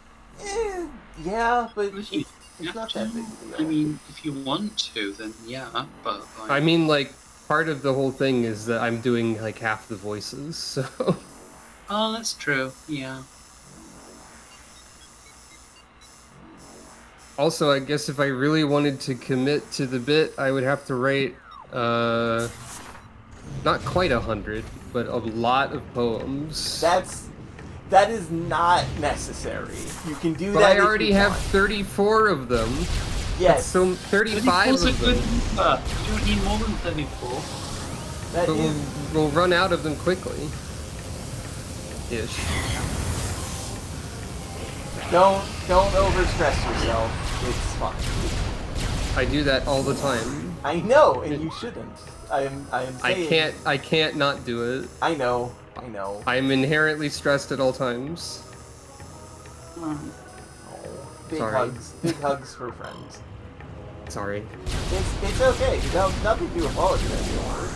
Yeah, but If you it's have not to, that big a deal. I mean, if you want to, then yeah, but... Like, I mean, like, part of the whole thing is that I'm doing, like, half the voices, so... Oh, that's true, yeah. Also, I guess if I really wanted to commit to the bit, I would have to write, not quite 100, but a lot of poems. That is not necessary. You can do But that I if already you have want. 34 of them. Yes. So 35 34's a of good them. number. You don't need more than 34. That But is... we'll run out of them quickly. Ish. Don't overstress yourself. It's fine. I do that all the time. I know, and you shouldn't. I am saying... I can't not do it. I know. I'm inherently stressed at all times. Oh, big Sorry. hugs for friends. Sorry. It's okay. Nothing to apologize for.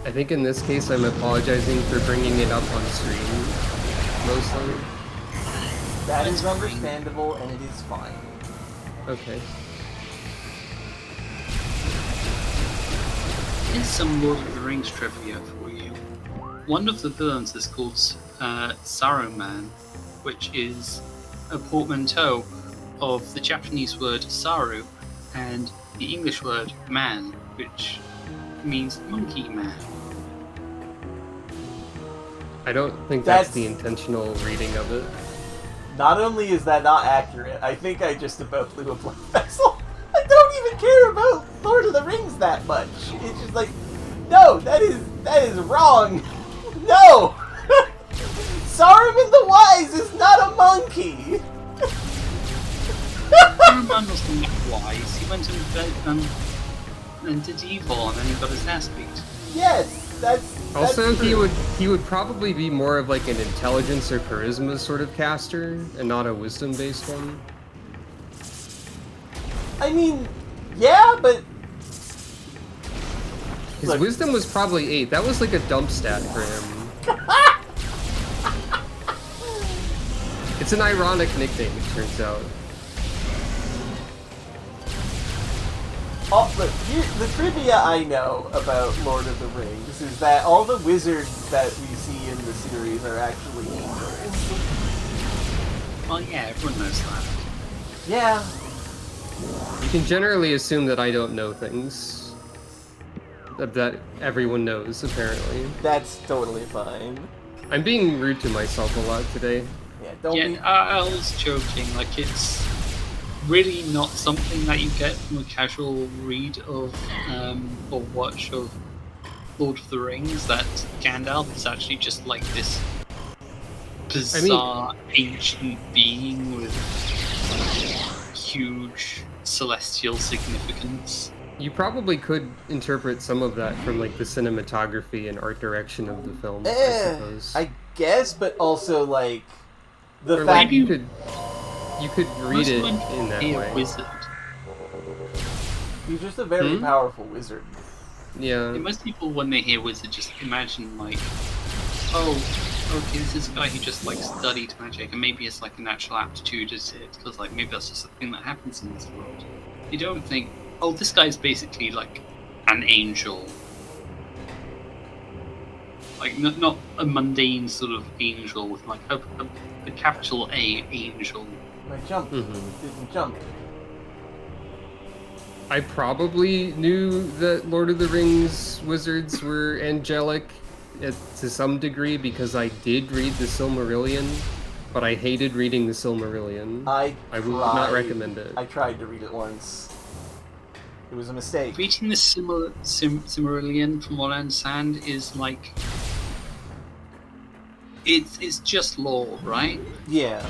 I think in this case I'm apologizing for bringing it up on stream, mostly. That is understandable, and it is fine. Okay. Here's some Lord of the Rings trivia for you. One of the villains is called Saruman, which is a portmanteau of the Japanese word saru and the English word man, which means monkey man. I don't think that's the intentional reading of it. Not only is that not accurate, I think I just about blew a blood vessel. I don't even care about Lord of the Rings that much. It's just like, no, that is wrong. No! Saruman the Wise is not a monkey! Saruman was not wise. He went and did evil, and then he got his ass beat. Yes, That's Also, true. he would probably be more of like an intelligence or charisma sort of caster, and not a wisdom-based one. I mean, yeah, but His look, wisdom was probably 8. That was like a dump stat for him. It's an ironic nickname, it turns out. look, the trivia I know about Lord of the Rings is that all the wizards that we see in the series are actually angels. Well, yeah, everyone knows that. Yeah. You can generally assume that I don't know things. That everyone knows, apparently. That's totally fine. I'm being rude to myself a lot today. Yeah, don't be. Yeah, I was joking. Like, it's really not something that you get from a casual read of or watch of Lord of the Rings. That Gandalf is actually just like this bizarre ancient being with huge celestial significance. You probably could interpret some of that from like the cinematography and art direction of the film, I suppose. I guess, but also like the Or fact like you could read it in that Be way. a wizard. he's just a very powerful wizard. Yeah. Most people, when they hear wizard, just imagine like, oh, okay, this is a guy who just like studied magic, and maybe it's like a natural aptitude at it, because like maybe that's just a thing that happens in this world. You don't think, oh, this guy's basically like an angel, like not a mundane sort of angel with like a capital A angel. My jump didn't jump. I probably knew that Lord of the Rings wizards were angelic to some degree because I did read the Silmarillion, but I hated reading the Silmarillion. I would not recommend it. I tried to read it once. It was a mistake. Reading the Silmarillion, from what I understand, is like it's just lore, right? Yeah.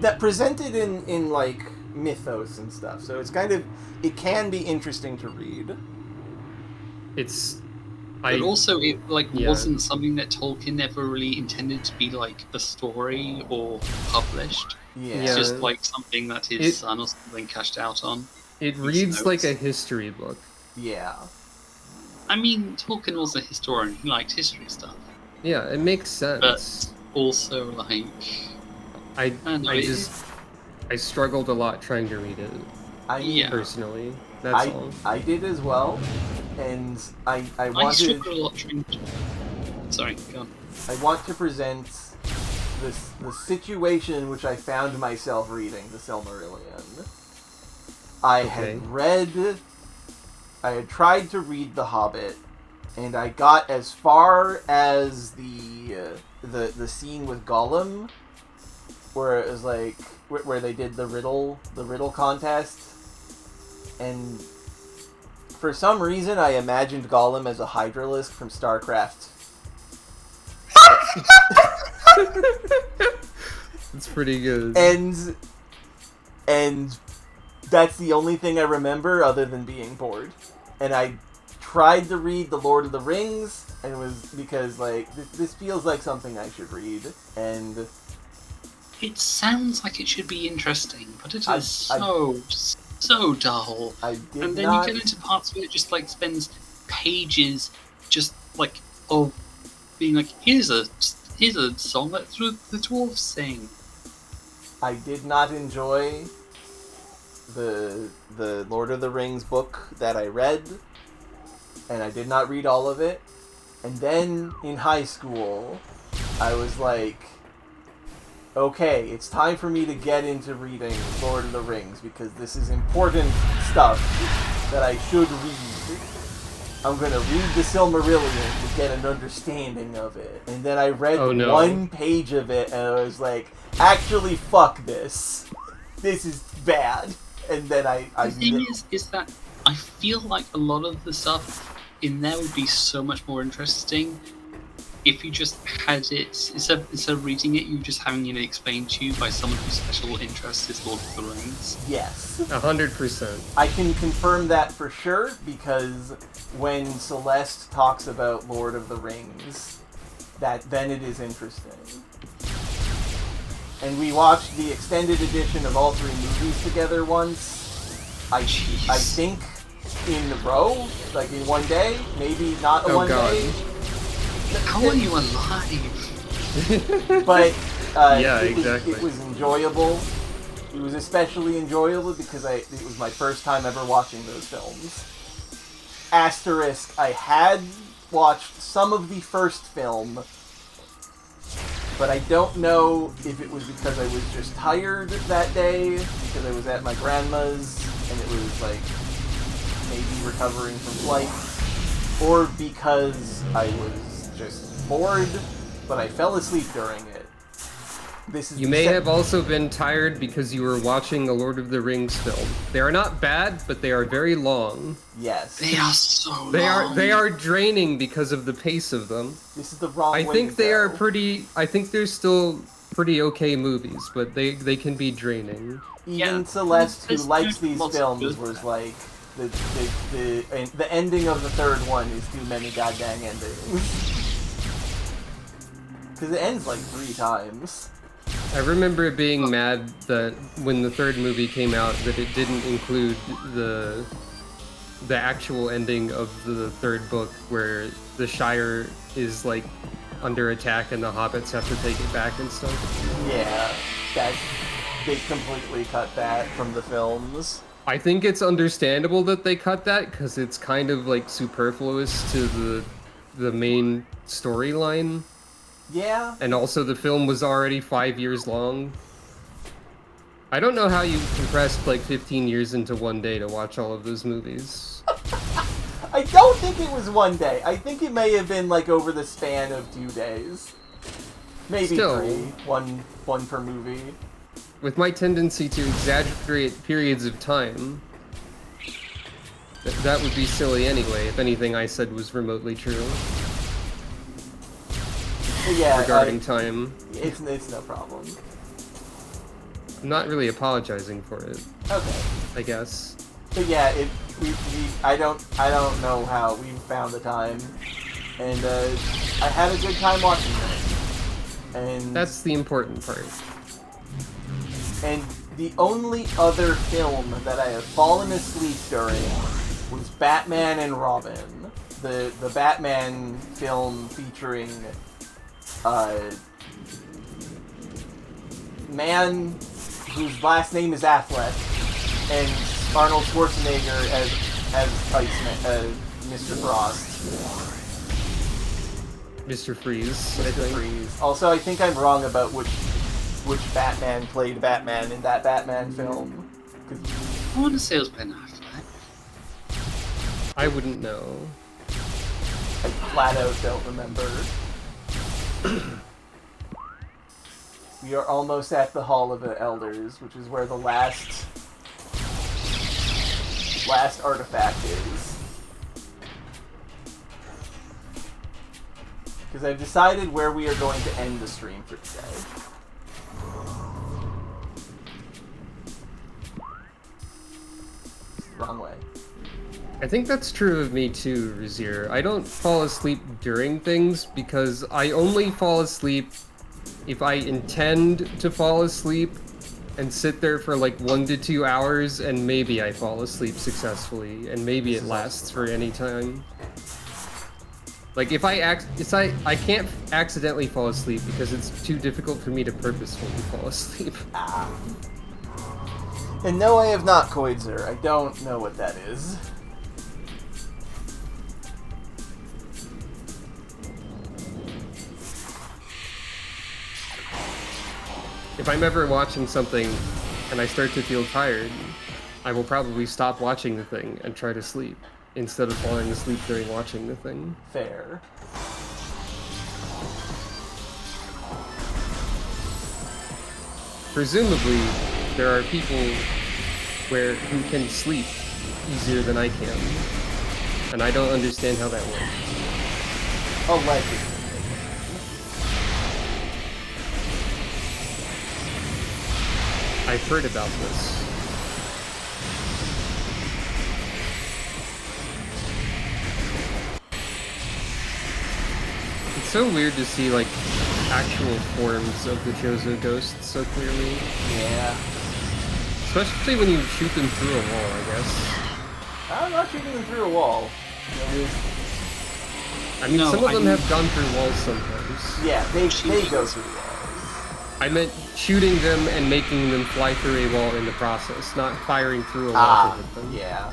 That presented in like mythos and stuff. So it's kind of, it can be interesting to read. But also, it wasn't something that Tolkien ever really intended to be like a story or published. Yeah. It's just like something that his son or something cashed out on. It reads like a history book. Yeah. I mean, Tolkien was a historian. He liked history stuff. Yeah, it makes sense. But also, like, I struggled a lot trying to read it. Personally, that's all. I did as well, and I wanted. struggled a lot trying to... Sorry, go on. I want to present the situation in which I found myself reading the Silmarillion. I had tried to read The Hobbit, and I got as far as the scene with Gollum, where it was like where they did the riddle contest, and for some reason I imagined Gollum as a Hydralisk from StarCraft. It's pretty good. And that's the only thing I remember other than being bored. And I tried to read The Lord of the Rings, and it was because, like, this feels like something I should read, and... It sounds like it should be interesting, but it is so dull. And then you get into parts where it just, like, spends pages just, like, of being like, here's a song that the dwarves sing. I did not enjoy the Lord of the Rings book that I read, and I did not read all of it. And then in high school, I was like, okay, it's time for me to get into reading Lord of the Rings, because this is important stuff that I should read. I'm gonna read the Silmarillion to get an understanding of it. And then I read one page of it, and I was like, actually, fuck this. This is bad. And then The thing is that I feel like a lot of the stuff in there would be so much more interesting if you just had it instead of reading it, you were just having it explained to you by someone whose special interest is Lord of the Rings. Yes. 100%. I can confirm that for sure, because when Celeste talks about Lord of the Rings, then it is interesting. And we watched the extended edition of all 3 movies together once. I think in a row, like in one day, maybe not one day. How are you alive? But yeah, exactly. It was enjoyable. It was especially enjoyable because it was my first time ever watching those films. Asterisk, I had watched some of the first film, but I don't know if it was because I was just tired that day, because I was at my grandma's, and it was like maybe recovering from flight, or because I was just bored, but I fell asleep during it. You may have also been tired because you were watching a Lord of the Rings film. They are not bad, but they are very long. Yes. They are so long. They are draining because of the pace of them. This is the wrong way I think to they go. are pretty. I think they're still pretty okay movies, but they can be draining. Even Celeste, who likes these films, was like, the ending of the third one is too many goddamn endings. Because it ends like 3 times. I remember being mad that when the third movie came out that it didn't include the actual ending of the third book where the Shire is like under attack and the hobbits have to take it back and stuff. Yeah, they completely cut that from the films. I think it's understandable that they cut that because it's kind of like superfluous to the main storyline. Yeah. And also the film was already 5 years long. I don't know how you compressed like 15 years into one day to watch all of those movies. I don't think it was one day. I think it may have been like over the span of 2 days. Maybe Still, 3. One per movie. With my tendency to exaggerate periods of time, that would be silly anyway if anything I said was remotely true. Yeah, regarding time. It's no problem. I'm not really apologizing for it. Okay. I guess. But yeah, I don't know how we found the time, and I had a good time watching it. And that's the important part. And the only other film that I have fallen asleep during was Batman and Robin, the Batman film featuring man whose last name is Affleck, and Arnold Schwarzenegger as Iceman, Mr. Frost. Mr. Freeze. Mr. Freeze. Also, I think I'm wrong about which Batman played Batman in that Batman film. I want to say it was Ben Affleck. I wouldn't know. I flat out don't remember. We are almost at the Hall of the Elders, which is where the last artifact is. Because I've decided where we are going to end the stream for today. Wrong way. I think that's true of me too, Razier. I don't fall asleep during things because I only fall asleep if I intend to fall asleep and sit there for like 1 to 2 hours and maybe I fall asleep successfully and maybe it lasts for any time. Like if I can't accidentally fall asleep because it's too difficult for me to purposefully fall asleep. Ah. And no, I have not Koidzer. I don't know what that is. If I'm ever watching something and I start to feel tired, I will probably stop watching the thing and try to sleep instead of falling asleep during watching the thing. Fair. Presumably, there are people who can sleep easier than I can, and I don't understand how that works. Allegedly. I've heard about this. It's so weird to see, like, actual forms of the Chozo ghosts so clearly. Yeah. Especially when you shoot them through a wall, I guess. I'm not shooting them through a wall. I mean, No, some of them mean- have gone through walls sometimes. Yeah, they go through walls. I meant shooting them and making them fly through a wall in the process, not firing through a wall Ah, to hit them. yeah.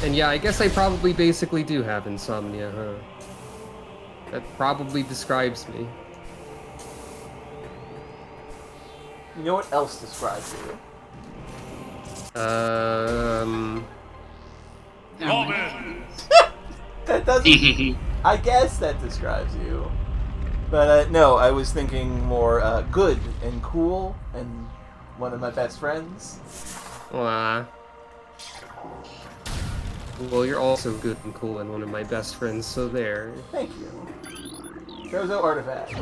And yeah, I guess I probably basically do have insomnia, huh? That probably describes me. You know what else describes you? Robin! That doesn't... I guess that describes you. But no, I was thinking more good and cool and one of my best friends. Well, you're also good and cool and one of my best friends, so there. Thank you. Chozo Artifact.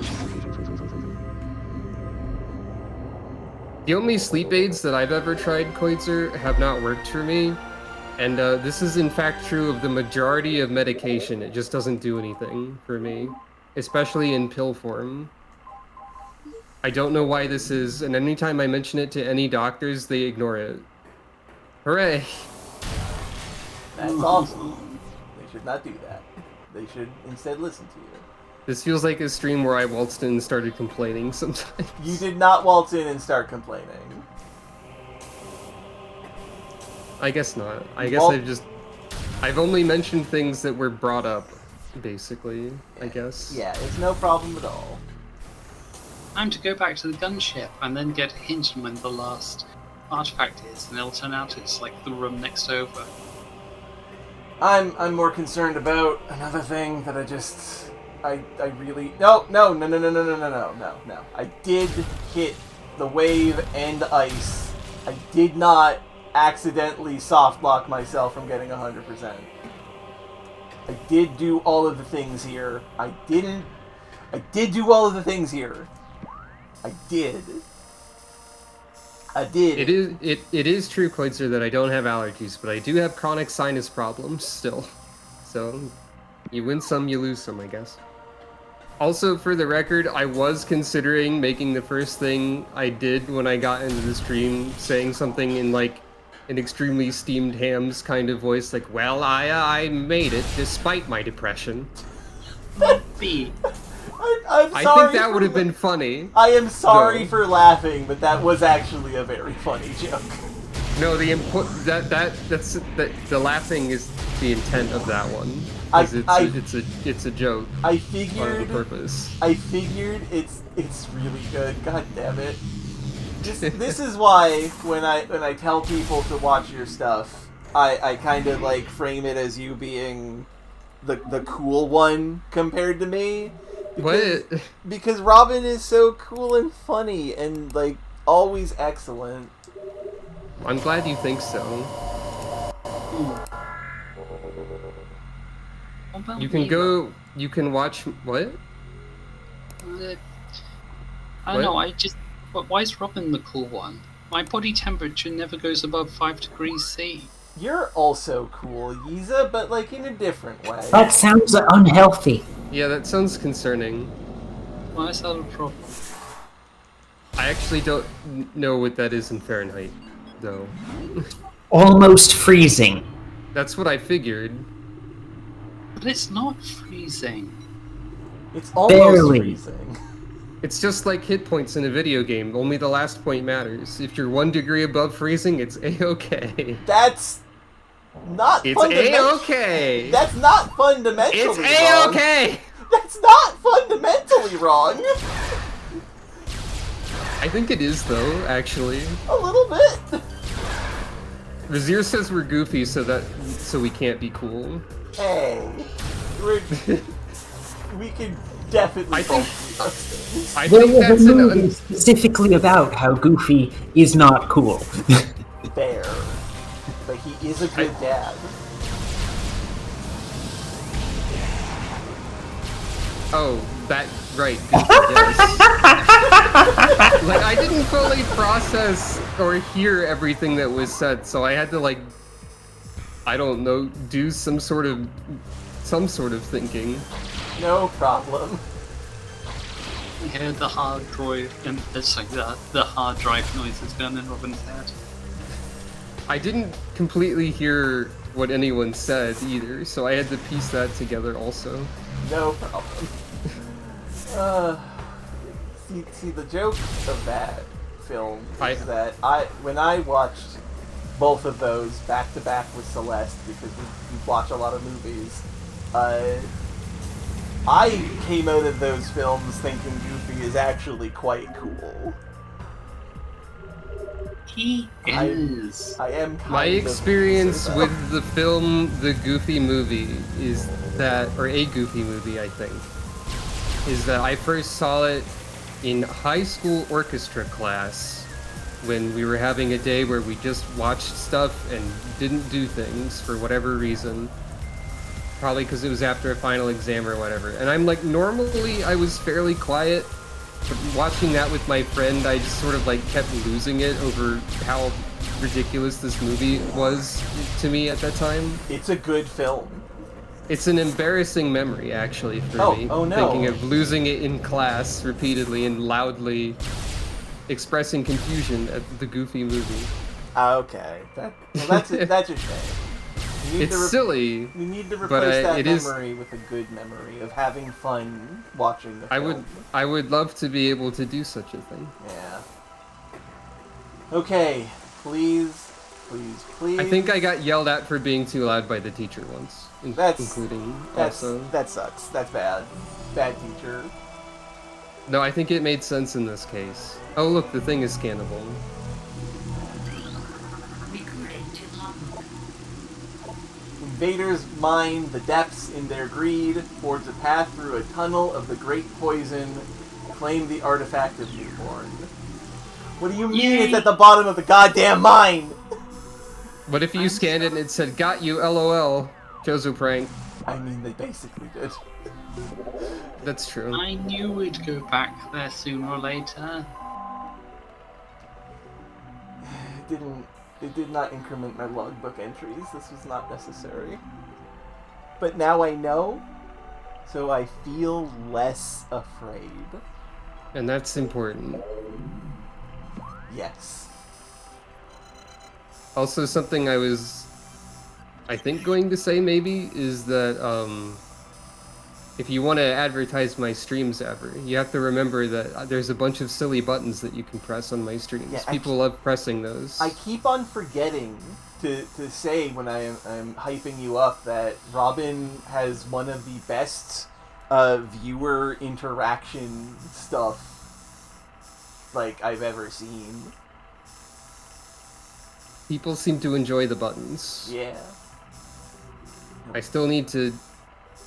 The only sleep aids that I've ever tried, Koitzer, have not worked for me. And this is in fact true of the majority of medication. It just doesn't do anything for me. Especially in pill form. I don't know why this is, and anytime I mention it to any doctors, they ignore it. Hooray! That's awesome. They should not do that. They should instead listen to you. This feels like a stream where I waltzed in and started complaining sometimes. You did not waltz in and start complaining. I guess not. I guess Well- I've only mentioned things that were brought up, basically, I guess. Yeah, it's no problem at all. I'm to go back to the gunship and then get a hint on when the last artifact is, and it'll turn out it's like the room next over. I'm more concerned about another thing that I really no. I did hit the wave and ice. I did not accidentally soft lock myself from getting 100%. I did do all of the things here. I did do all of the things here. I did. It is true, Koitzer, that I don't have allergies, but I do have chronic sinus problems still. So, you win some, you lose some, I guess. Also, for the record, I was considering making the first thing I did when I got into the stream, saying something in, like, an extremely steamed hams kind of voice, like, well, I made it, despite my depression. B. I'm sorry. I think that would have been funny. I am sorry No. for laughing, but that was actually a very funny joke. No, the laughing is the intent of that one. 'Cause it's a joke I on figured. the purpose. I figured it's really good. God damn it! This is why when I tell people to watch your stuff, I kind of like frame it as you being the cool one compared to me. What? Because Robin is so cool and funny and like always excellent. I'm glad you think so. You can watch, what? I don't know, but why is Robin the cool one? My body temperature never goes above 5 degrees C. You're also cool, Yiza, but like in a different way. That sounds unhealthy. Yeah, that sounds concerning. Why is that a problem? I actually don't know what that is in Fahrenheit, though. Almost freezing. That's what I figured. But it's not freezing. It's almost Barely. freezing. It's just like hit points in a video game, only the last point matters. If you're 1 degree above freezing, it's a-okay. That's not It's fundamental. a-okay! That's not fundamentally It's wrong. a-okay! That's not fundamentally wrong. I think it is, though, actually. A little bit. Vizier says we're goofy so we can't be cool. Hey, we can definitely. I think There was that's a movie specifically about how Goofy is not cool. fair, but he is a good dad. Oh, that right. Goofy, yes. Like I didn't fully process or hear everything that was said, so I had to like, I don't know, do some sort of thinking. No problem. Yeah, the hard drive, it's like the hard drive noise is going in Robin's head. I didn't completely hear what anyone said either, so I had to piece that together also. No problem. See, the joke of that film is that when I watched both of those back to back with Celeste, because we watch a lot of movies, I came out of those films thinking Goofy is actually quite cool. He is. I am kind My of experience so. with the film The Goofy Movie is that, or A Goofy Movie, I think, is that I first saw it in high school orchestra class when we were having a day where we just watched stuff and didn't do things for whatever reason. Probably because it was after a final exam or whatever. And I'm like, normally I was fairly quiet, but watching that with my friend, I just sort of like kept losing it over how ridiculous this movie was to me at that time. It's a good film. It's an embarrassing memory, actually, for me. Oh no. Thinking of losing it in class repeatedly and loudly expressing confusion at the Goofy Movie. Okay. That's a shame. It's silly. You need to replace that it memory with a good memory of having fun watching the film. I would love to be able to do such a thing. Yeah. Okay, please. I think I got yelled at for being too loud by the teacher once, including also. That sucks. That's bad. Bad teacher. No, I think it made sense in this case. Oh look, the thing is scannable. Invaders mine the depths in their greed, forge a path through a tunnel of the great poison, claim the artifact of Newborn. What do you mean it's at the bottom of the goddamn mine? What if you scanned it and it said, "Got you, LOL, Jozo prank"? I mean, they basically did. That's true. I knew we'd go back there sooner or later. It did not increment my logbook entries. This was not necessary. But now I know, so I feel less afraid. And that's important. Yes. Also, something I think going to say maybe is that if you want to advertise my streams ever, you have to remember that there's a bunch of silly buttons that you can press on my streams. Yeah, People love pressing those. I keep on forgetting to say when I'm hyping you up that Robin has one of the best viewer interaction stuff like I've ever seen. People seem to enjoy the buttons. Yeah. I still need to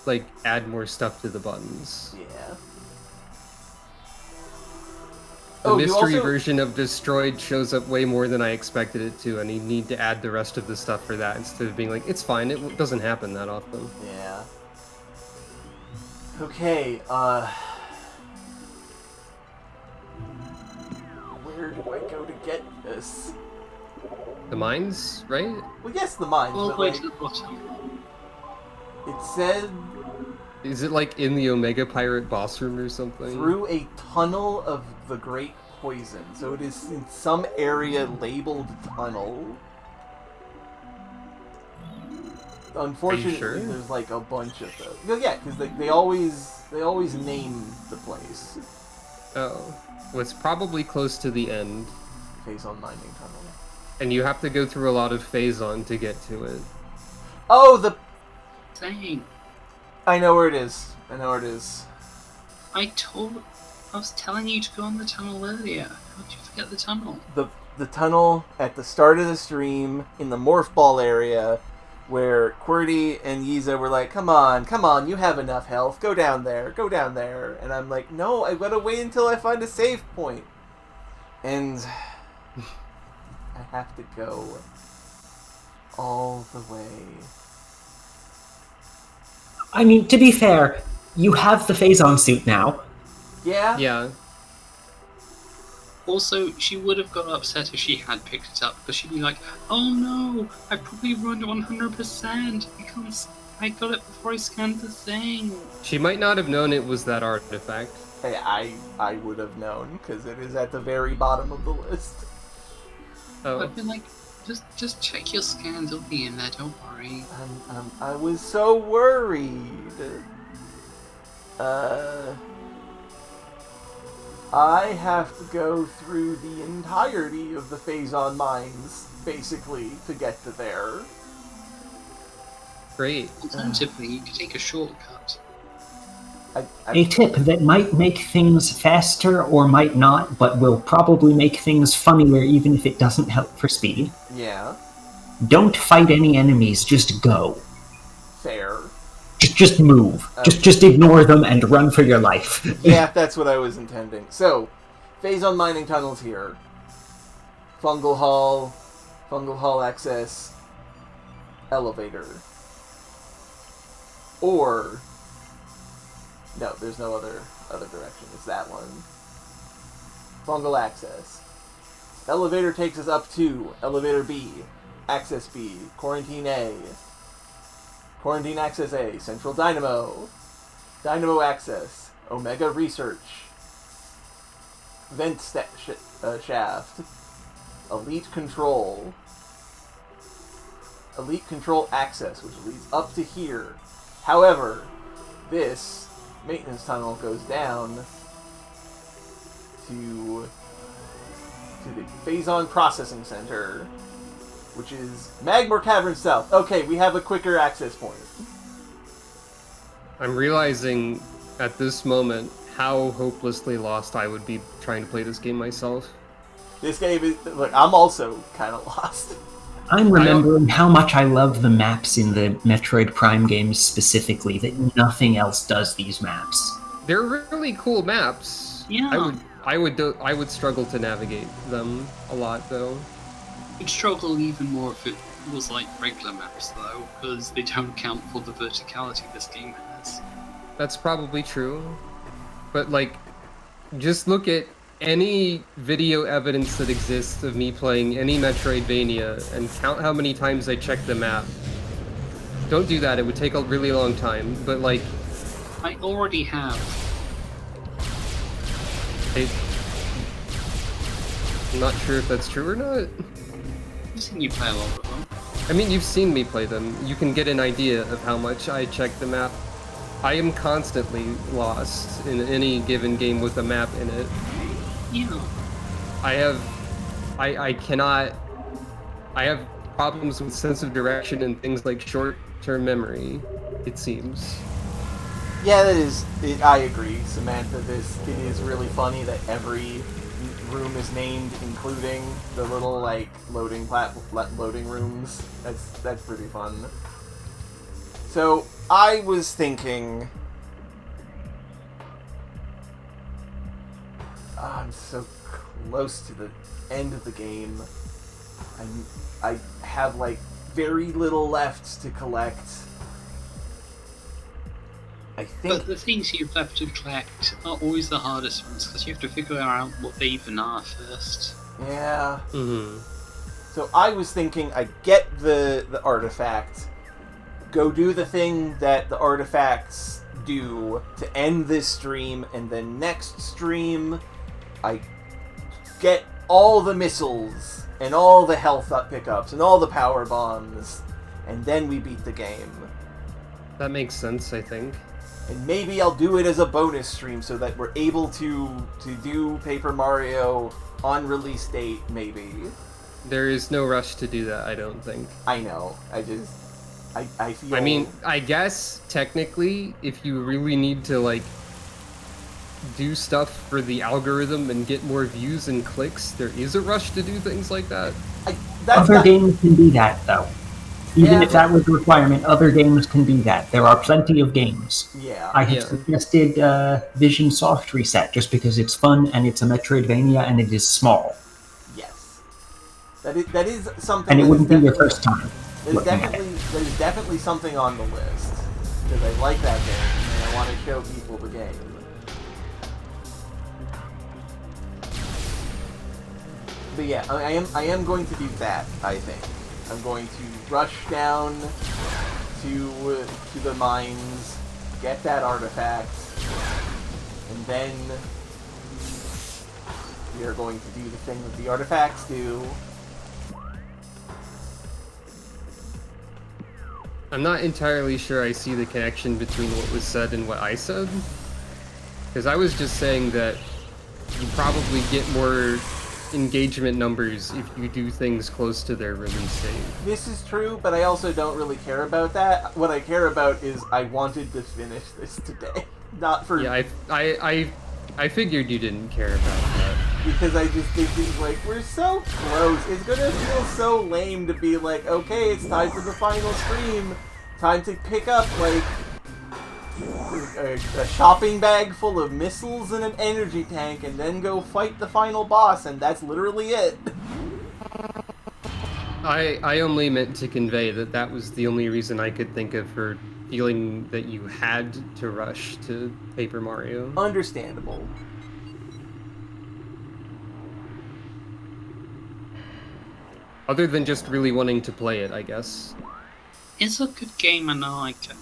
like add more stuff to the buttons. Yeah. The mystery version of Destroyed shows up way more than I expected it to, and you need to add the rest of the stuff for that instead of being like, it's fine, it doesn't happen that often. Yeah. Okay, where do I go to get this? The mines, right? Well, yes, the mines, All but the way like, to the bottom. it said Is it like in the Omega Pirate boss room or something? through a tunnel of the Great Poison. So it is in some area labeled tunnel. Unfortunately, sure? there's like a bunch of those. Well, yeah, because they always name the place. Oh. Well, it's probably close to the end. Phazon mining tunnel. And you have to go through a lot of Phazon to get to it. Oh, the... Dang. I know where it is. I was telling you to go on the tunnel earlier. How did you forget the tunnel? The tunnel at the start of the stream in the Morph Ball area where QWERTY and Yiza were like, come on, you have enough health, go down there. And I'm like, no, I've got to wait until I find a save point. And I have to go all the way. I mean, to be fair, You have the Phazon suit now. Yeah? Yeah. Also, she would have got upset if she had picked it up, because she'd be like, "Oh no, I probably ruined 100% because I got it before I scanned the thing." She might not have known it was that artifact. Hey, I would have known, because it is at the very bottom of the list. Oh. I'd be like, just check your scans, it'll be in there, don't worry. I was so worried. I have to go through the entirety of the Phazon mines, basically, to get to there. Great. Alternatively, you could take a shortcut. A tip that might make things faster or might not, but will probably make things funnier even if it doesn't help for speed. Yeah, Don't fight any enemies, just go. fair. Just move. Just ignore them and run for your life. Yeah, that's what I was intending. So, Phazon mining tunnels here. Fungal Hall access, elevator. Or, no, there's no other direction. It's that one. Fungal access. Elevator takes us up to elevator B, access B, quarantine A. Quarantine access A, Central Dynamo. Dynamo access, Omega Research. Vent shaft. Elite Control. Elite Control access, which leads up to here. However, this maintenance tunnel goes down to the Phazon Processing Center, which is Magmor Cavern South. Okay, we have a quicker access point. I'm realizing at this moment how hopelessly lost I would be trying to play this game myself. This game is... Look, I'm also kind of lost. I'm remembering how much I love the maps in the Metroid Prime games specifically, that nothing else does these maps. They're really cool maps. Yeah. I would struggle to navigate them a lot though. You'd struggle even more if it was like regular maps, though, because they don't account for the verticality this game has. That's probably true. But like, just look at any video evidence that exists of me playing any Metroidvania and count how many times I check the map. Don't do that, it would take a really long time, but like... I already have. I'm not sure if that's true or not. I've seen you play a lot of them. I mean, you've seen me play them. You can get an idea of how much I check the map. I am constantly lost in any given game with a map in it. Yeah. I have problems with sense of direction and things like short-term memory, it seems. Yeah, I agree, Samantha. It is really funny that every room is named, including the little like loading rooms. That's pretty fun. So I was thinking, I'm so close to the end of the game. I have like very little left to collect. I think. But the things you've left to collect are always the hardest ones, because you have to figure out what they even are first. Yeah. Mm-hmm. So I was thinking I'd get the artifact, go do the thing that the artifacts do to end this stream, and then next stream I get all the missiles and all the health up pickups and all the power bombs, and then we beat the game. That makes sense, I think. And maybe I'll do it as a bonus stream so that we're able to do Paper Mario on release date, maybe. There is no rush to do that, I don't think. I know. I feel... I mean, I guess, technically, if you really need to, like, do stuff for the algorithm and get more views and clicks, there is a rush to do things like that. Other games can do that, though. Even if that was a requirement, other games can do that. There are plenty of games. Yeah. I have suggested Vision Soft Reset just because it's fun and it's a Metroidvania and it is small. Yes. That is something. And it wouldn't be your first time. There's definitely something on the list because I like that game. I want to show people the game. But yeah, I am going to do that, I think. I'm going to rush down to the mines, get that artifact, and then we are going to do the thing that the artifacts do. I'm not entirely sure I see the connection between what was said and what I said. Because I was just saying that you probably get more engagement numbers if you do things close to their release date. This is true, but I also don't really care about that. What I care about is I wanted to finish this today. Not for... Yeah, I figured you didn't care about that. Because I just think it's like, we're so close. It's gonna feel so lame to be like, okay, it's time for the final stream. Time to pick up, like, a shopping bag full of missiles and an energy tank, and then go fight the final boss, and that's literally it. I only meant to convey that that was the only reason I could think of for feeling that you had to rush to Paper Mario. Understandable. Other than just really wanting to play it, I guess. It's a good game and I like it.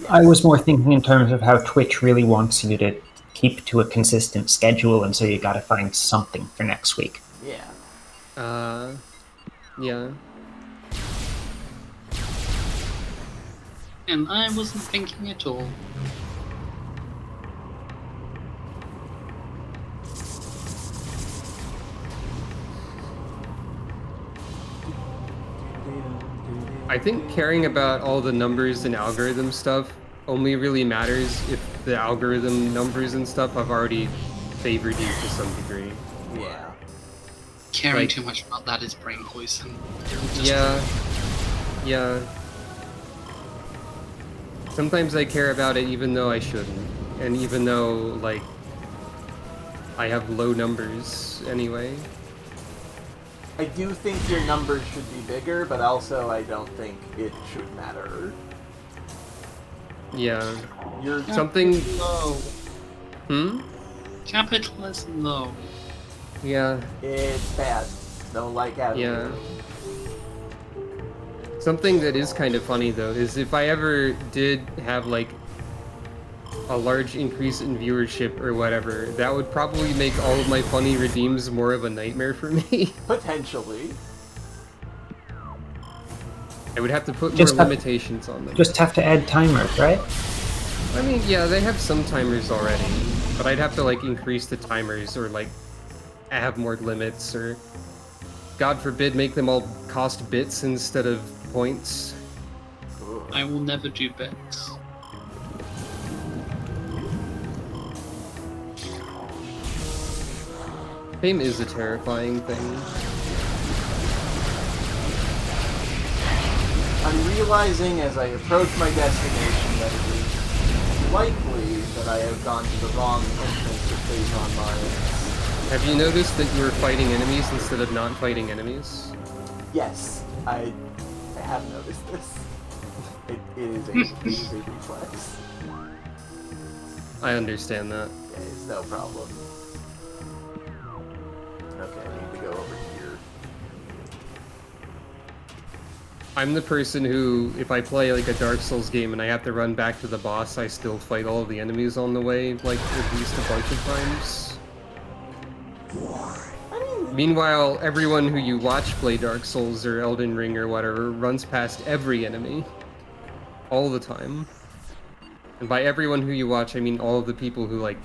Yes. I was more thinking in terms of how Twitch really wants you to keep to a consistent schedule, and so you gotta find something for next week. Yeah. Yeah. And I wasn't thinking at all. I think caring about all the numbers and algorithm stuff only really matters if the algorithm numbers and stuff have already favored you to some degree. Yeah. Caring Like- too much about that is brain poison. Yeah. Sometimes I care about it even though I shouldn't. And even though, like, I have low numbers anyway. I do think your numbers should be bigger, but also I don't think it should matter. Yeah. You're Something... Low. Hmm? Capitalism low. Yeah. It's bad. Don't like having Yeah. it. Something that is kind of funny though is if I ever did have like a large increase in viewership or whatever, that would probably make all of my funny redeems more of a nightmare for me. Potentially. I would have to put more Just have- limitations on them. Just have to add timers, right? I mean, yeah, they have some timers already, but I'd have to like increase the timers or like have more limits or, God forbid, make them all cost bits instead of points. I will never do bets. Fame is a terrifying thing. I'm realizing as I approach my destination that it is likely that I have gone to the wrong entrance to Phase on Mines. Have you noticed that you're fighting enemies instead of not fighting enemies? Yes, I have noticed this. It is a reflex. I understand that. Yeah, it's no problem. Okay, I need to go over here. I'm the person who, if I play like a Dark Souls game and I have to run back to the boss, I still fight all of the enemies on the way, like at least a bunch of times. Meanwhile, everyone who you watch play Dark Souls or Elden Ring or whatever runs past every enemy. All the time. And by everyone who you watch, I mean all of the people who like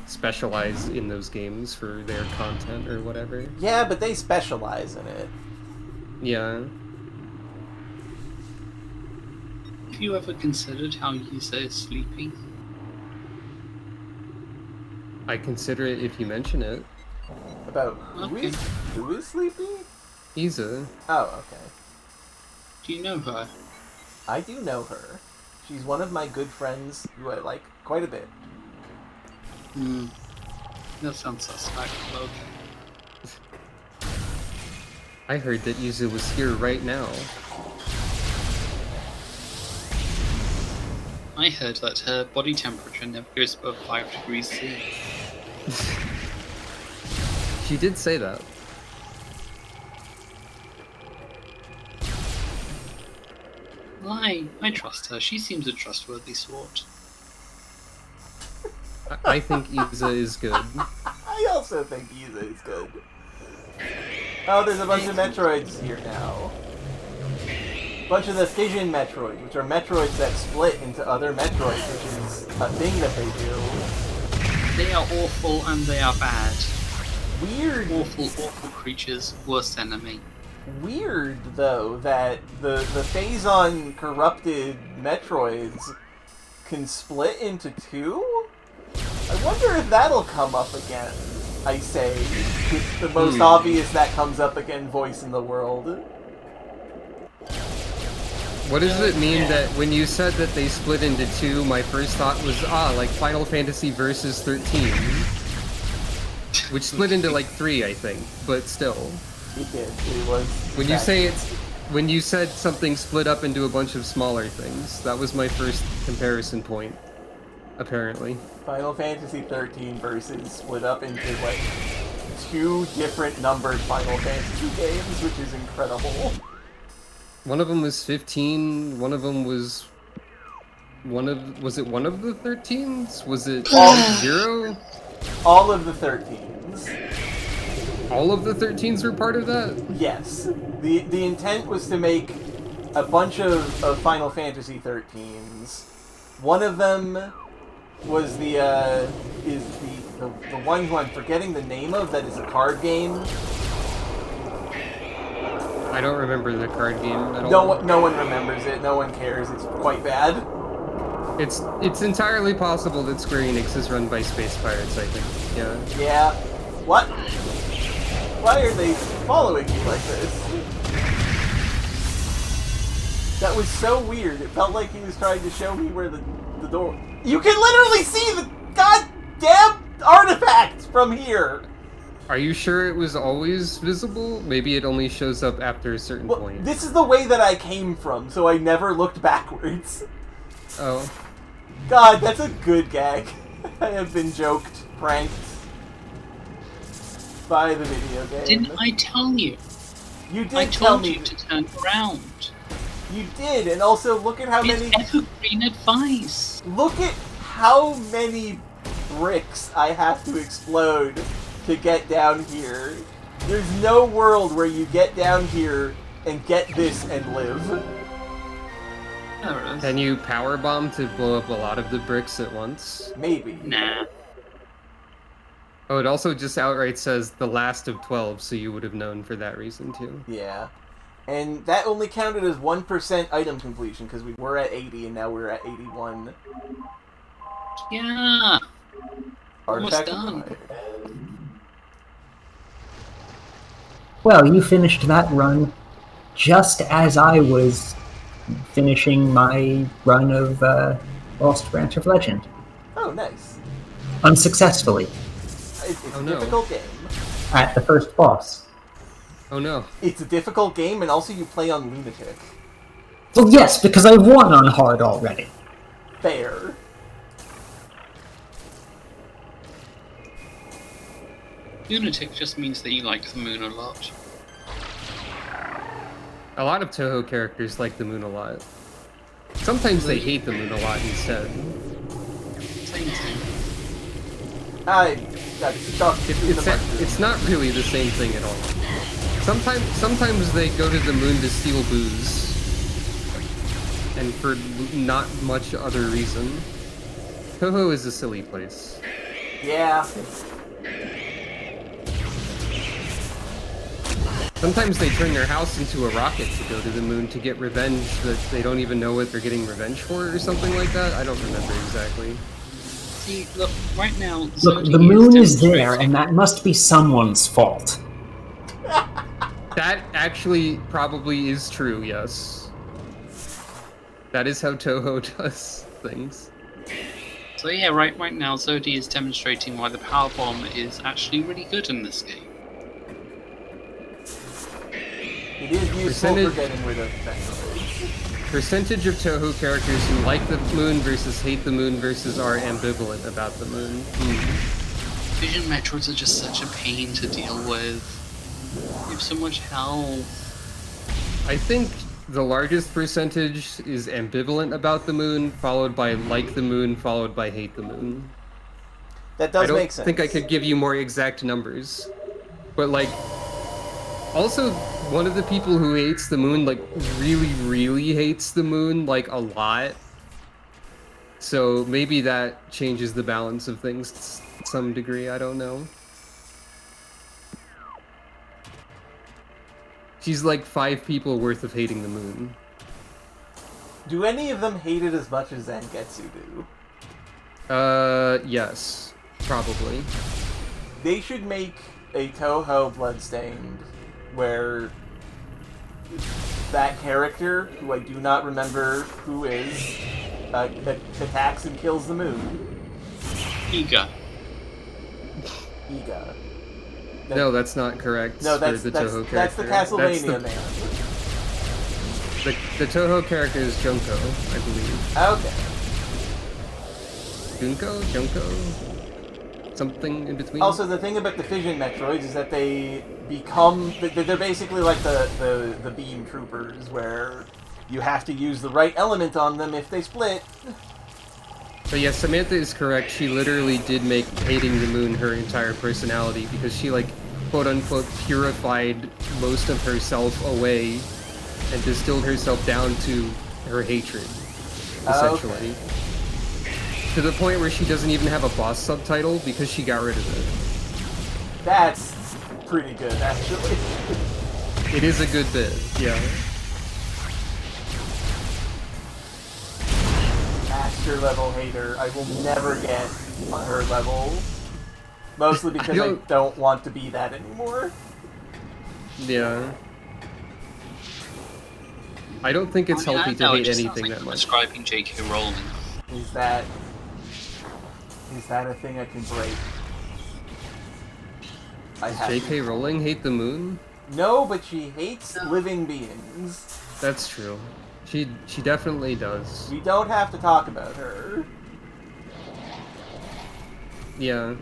specialize in those games for their content or whatever. Yeah, but they specialize in it. Yeah. Have you ever considered how you say sleepy? I consider it if you mention it. About Okay. who is sleepy? Isa. Oh, okay. Do you know her? I do know her. She's one of my good friends who I like quite a bit. That sounds suspect, but okay. I heard that Yuzu was here right now. I heard that her body temperature never goes above 5 degrees C. She did say that. I trust her. She seems a trustworthy sort. I think Iza is good. I also think Iza is good. Oh, there's a bunch of Metroids here now. Bunch of the Fission Metroids, which are Metroids that split into other Metroids, which is a thing that they do. They are awful and they are bad. Weird. Awful creatures. Worst enemy. Weird, though, that the Phazon corrupted Metroids can split into two? I wonder if that'll come up again, I say. With the most obvious that comes up again voice in the world. What does it mean that when you said that they split into two, my first thought was, like Final Fantasy Versus 13. Which split into like 3, I think, but still. It did. It was... When you said something split up into a bunch of smaller things, that was my first comparison point, apparently. Final Fantasy 13 Versus split up into, like, 2 different numbered Final Fantasy games, which is incredible. One of them was 15, one of them was... Was it one of the 13s? Was it 0? All of the 13s. All of the 13s were part of that? Yes. The intent was to make a bunch of Final Fantasy 13s. One of them was the one who I'm forgetting the name of, that is a card game. I don't remember the card game at all. No one remembers it. No one cares. It's quite bad. It's entirely possible that Square Enix is run by space pirates, I think. Yeah. Yeah. What? Why are they following you like this? That was so weird. It felt like he was trying to show me where the door... You can literally see the goddamn artifacts from here! Are you sure it was always visible? Maybe it only shows up after a certain point. This is the way that I came from, so I never looked backwards. Oh. God, that's a good gag. I have been joked, pranked by the video game. Didn't I tell you? You did I tell told me. you to turn around. You did, and also look at how many... It's evergreen advice. Look at how many bricks I have to explode to get down here. There's no world where you get down here and get this and live. There it is. Can you power bomb to blow up a lot of the bricks at once? Maybe. Nah. Oh, it also just outright says the last of 12, so you would have known for that reason too. Yeah. And that only counted as 1% item completion, because we were at 80 and now we're at 81. Yeah. Almost Artifact done. acquired. Well, you finished that run just as I was finishing my run of Lost Branch of Legend. Oh, nice. Unsuccessfully, It's Oh, a no. difficult game. at the first boss. Oh no. It's a difficult game, and also you play on Lunatic. Well, yes, because I won on hard already. Fair. Lunatic just means that you like the moon a lot. A lot of Toho characters like the moon a lot. Sometimes they hate the moon a lot instead. Same thing. I got stuck in the mushroom. It's not really the same thing at all. Sometimes they go to the moon to steal booze. And for not much other reason. Toho is a silly place. Yeah. Sometimes they turn their house into a rocket to go to the moon to get revenge that they don't even know what they're getting revenge for or something like that. I don't remember exactly. See, look, right now... Look, Zodi the moon is there, demonstrating- and that must be someone's fault. That actually probably is true, yes. That is how Toho does things. So yeah, right now Zodi is demonstrating why the power bomb is actually really good in this game. It is useful Percentage- for getting rid of Metroids. percentage of Toho characters who like the moon versus hate the moon versus are ambivalent about the moon. Vision Metroids are just such a pain to deal with. You have so much health. I think the largest percentage is ambivalent about the moon, followed by like the moon, followed by hate the moon. That does make sense. I don't think I could give you more exact numbers. But, like, also, one of the people who hates the moon, like, really, really hates the moon, like, a lot. So maybe that changes the balance of things to some degree, I don't know. She's like 5 people worth of hating the moon. Do any of them hate it as much as Zangetsu do? Yes. Probably. They should make a Toho Bloodstained where that character, who I do not remember who is, attacks and kills the moon. Iga. Iga. No, that's not correct. No, that's for the Toho character. that's the Castlevania man. The Toho character is Junko, I believe. Okay. Junko? Something in between? Also, the thing about the Fission Metroids is that they become... They're basically like the beam troopers, where you have to use the right element on them if they split. But yes, Samantha is correct. She literally did make hating the moon her entire personality because she, like, quote-unquote purified most of herself away and distilled herself down to her hatred, essentially. Okay. To the point where she doesn't even have a boss subtitle because she got rid of it. That's pretty good, actually. It is a good bit, yeah. Master level hater. I will never get on her level. Mostly because I don't want to be that anymore. Yeah. I don't think it's healthy to hate anything that much. Describing J.K. Rowling. Is that a thing I can break? I have J.K. Rowling hate the moon? No, but she hates living beings. That's true. She definitely does. We don't have to talk about her. Yeah.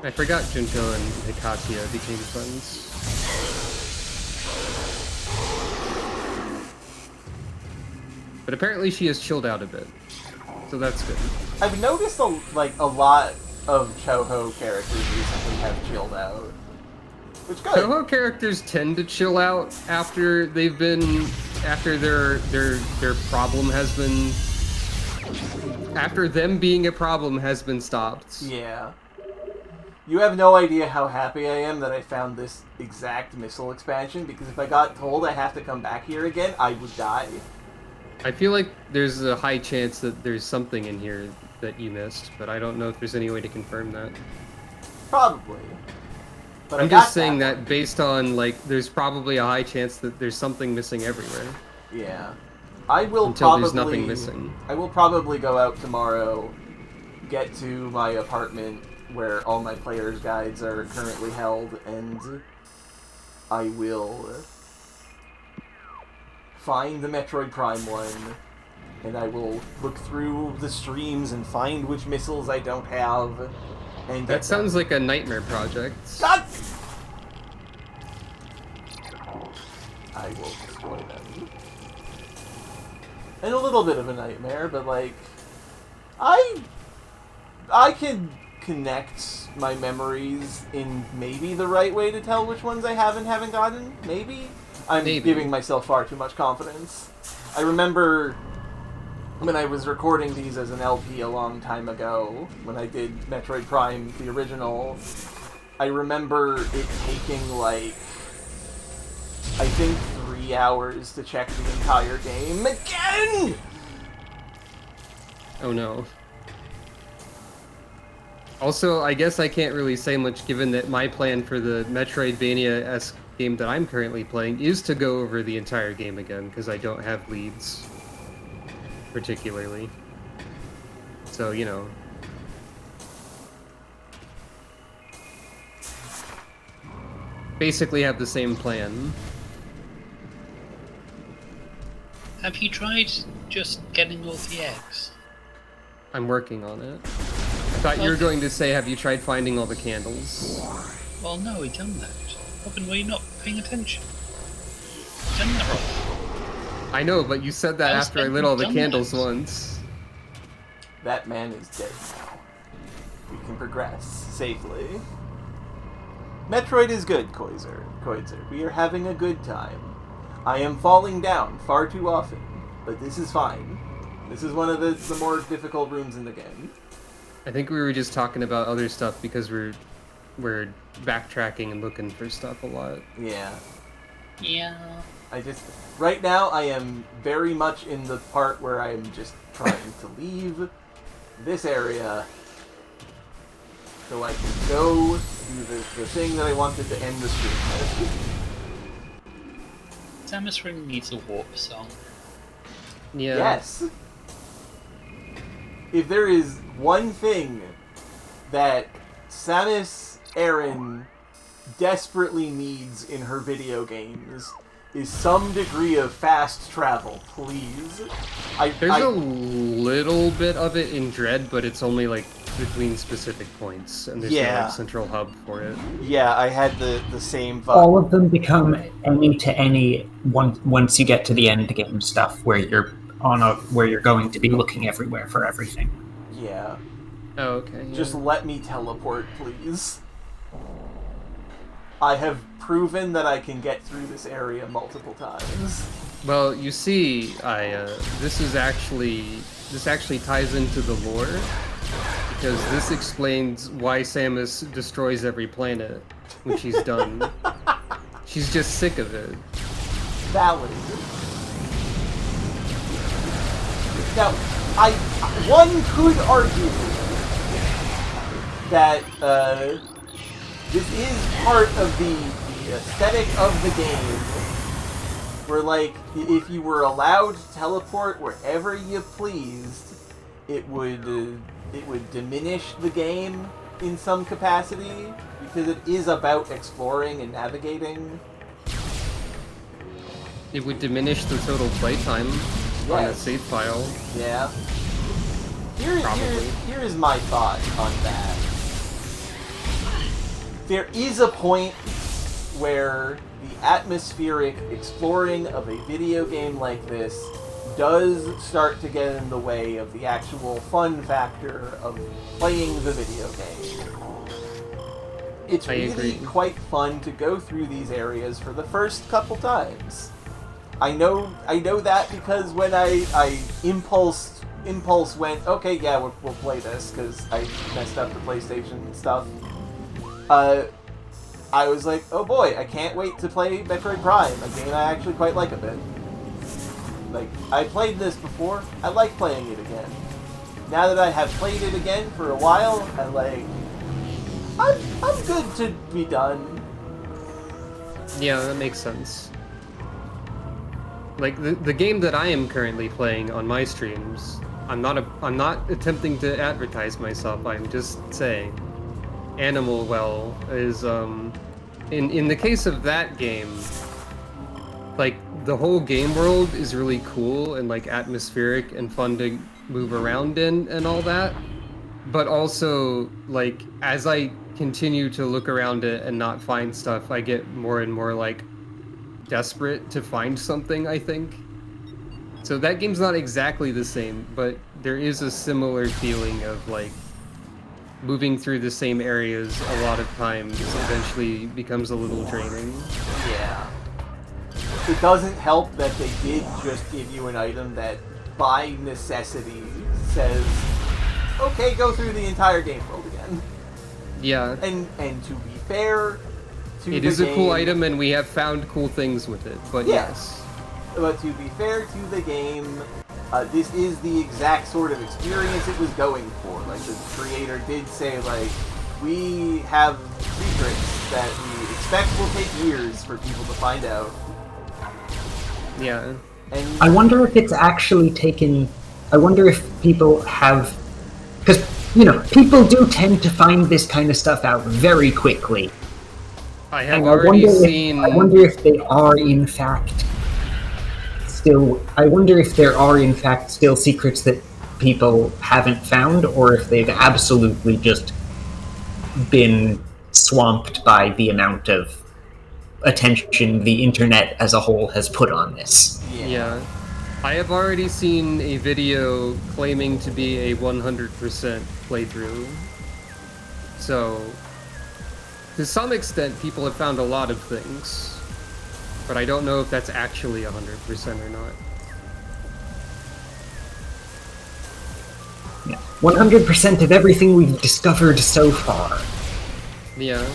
I forgot Junko and Hikatia became friends. But apparently she has chilled out a bit. So that's good. I've noticed a lot of Toho characters recently have chilled out. Which is good. Toho characters tend to chill out after they've been after their problem has been after them being a problem has been stopped. Yeah. You have no idea how happy I am that I found this exact missile expansion, because if I got told I have to come back here again, I would die. I feel like there's a high chance that there's something in here that you missed, but I don't know if there's any way to confirm that. Probably. But I'm just saying that based on, like, there's probably a high chance that there's something missing everywhere. Yeah. I will until probably... there's nothing missing. I will probably go out tomorrow, get to my apartment where all my players' guides are currently held, and I will find the Metroid Prime one, and I will look through the streams and find which missiles I don't have, and that sounds like a nightmare project. God! I will destroy them. And a little bit of a nightmare, but like, I can connect my memories in maybe the right way to tell which ones I have and haven't gotten. Maybe? I'm giving myself far too much confidence. I remember when I was recording these as an LP a long time ago, when I did Metroid Prime, the original, I remember it taking, like, I think 3 hours to check the entire game again! Oh no. Also, I guess I can't really say much given that my plan for the Metroidvania-esque game that I'm currently playing is to go over the entire game again, because I don't have leads, particularly. So, you know. Basically have the same plan. Have you tried just getting all the eggs? I'm working on it. I thought you were going to say, have you tried finding all the candles? Well, no, we've done that. Robin, were you not paying attention? We've done that wrong. I know, but you said that I was after I lit all the done candles that. once. That man is dead now. We can progress safely. Metroid is good, Koizer. We are having a good time. I am falling down far too often, but this is fine. This is one of the more difficult rooms in the game. I think we were just talking about other stuff because we're backtracking and looking for stuff a lot. Yeah. Yeah. Right now I am very much in the part where I am just trying to leave this area so I can go do the thing that I wanted to end the stream with. Samus really needs a warp song. Yeah. Yes. If there is one thing that Samus Aran desperately needs in her video games, is some degree of fast travel, please. There's a little bit of it in Dread, but it's only like between specific points, and there's no like central hub for it. Yeah, I had the same vibe. All of them become any to any once you get to the end game stuff, where you're where you're going to be looking everywhere for everything. Yeah. Oh, okay. Yeah. Just let me teleport, please. I have proven that I can get through this area multiple times. Well, you see, this actually ties into the lore, because this explains why Samus destroys every planet when she's done. She's just sick of it. Valid. Now, one could argue that this is part of the aesthetic of the game, where, like, if you were allowed to teleport wherever you pleased, it would diminish the game in some capacity, because it is about exploring and navigating. It would diminish the total playtime on a save file. Yeah. Here is my thought on that. There is a point where the atmospheric exploring of a video game like this does start to get in the way of the actual fun factor of playing the video game. It's really quite fun to go through these areas for the first couple times. I know that because when I impulse went, okay, yeah, we'll play this, because I messed up the PlayStation stuff. I was like, oh boy, I can't wait to play Metroid Prime, a game I actually quite like a bit. Like, I played this before, I like playing it again. Now that I have played it again for a while, I'm good to be done. Yeah, that makes sense. Like, the game that I am currently playing on my streams, I'm not attempting to advertise myself, I'm just saying. Animal Well is, in the case of that game, like, the whole game world is really cool and, like, atmospheric and fun to move around in and all that. But also, like, as I continue to look around it and not find stuff, I get more and more, like, desperate to find something, I think. So that game's not exactly the same, but there is a similar feeling of, like, moving through the same areas a lot of times eventually becomes a little draining. Yeah. It doesn't help that they did just give you an item that, by necessity, says, okay, go through the entire game world again. Yeah. And to be fair, it is a cool item and we have found cool things with it, but yes. But to be fair to the game, this is the exact sort of experience it was going for. Like, the creator did say, like, we have secrets that we expect will take years for people to find out. Yeah. And I wonder if it's actually taken... I wonder if people have Because, people do tend to find this kind of stuff out very quickly. I have And already seen. I wonder if they are in fact I wonder if there are in fact still secrets that people haven't found, or if they've absolutely just been swamped by the amount of attention the internet as a whole has put on this. Yeah. I have already seen a video claiming to be a 100% playthrough. So, to some extent, people have found a lot of things. But I don't know if that's actually 100% or not. Yeah. 100% of everything we've discovered so far. Yeah.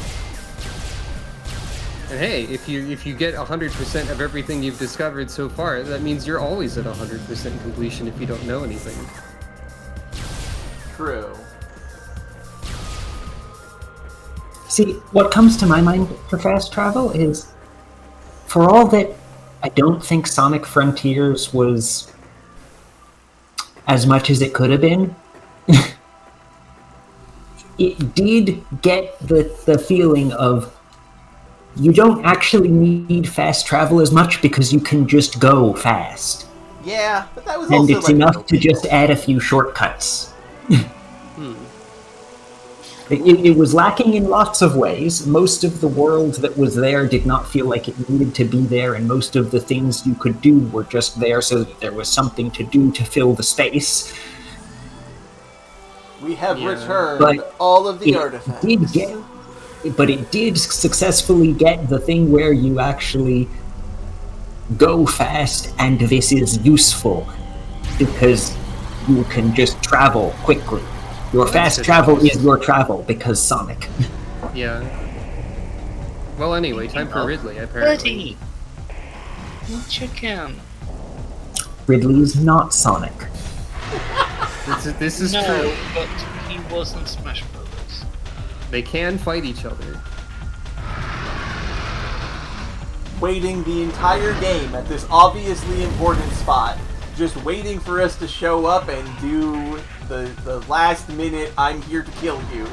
And hey, if you get 100% of everything you've discovered so far, that means you're always at 100% completion if you don't know anything. True. See, what comes to my mind for fast travel is, for all that I don't think Sonic Frontiers was as much as it could have been, it did get the feeling of you don't actually need fast travel as much because you can just go fast. Yeah, but that was and also it's like enough to just add a few shortcuts. It was lacking in lots of ways. Most of the world that was there did not feel like it needed to be there, and most of the things you could do were just there so that there was something to do to fill the space. We have returned But all of the artifacts. But it did successfully get the thing where you actually go fast, and this is useful because you can just travel quickly. Your fast travel is your travel because Sonic. Yeah. Well, anyway, time for Ridley, apparently. Birdie! Chicken! Ridley is not Sonic. This is no, true. but he wasn't Smash Brothers. They can fight each other. Waiting the entire game at this obviously important spot, just waiting for us to show up and do the last minute I'm here to kill you.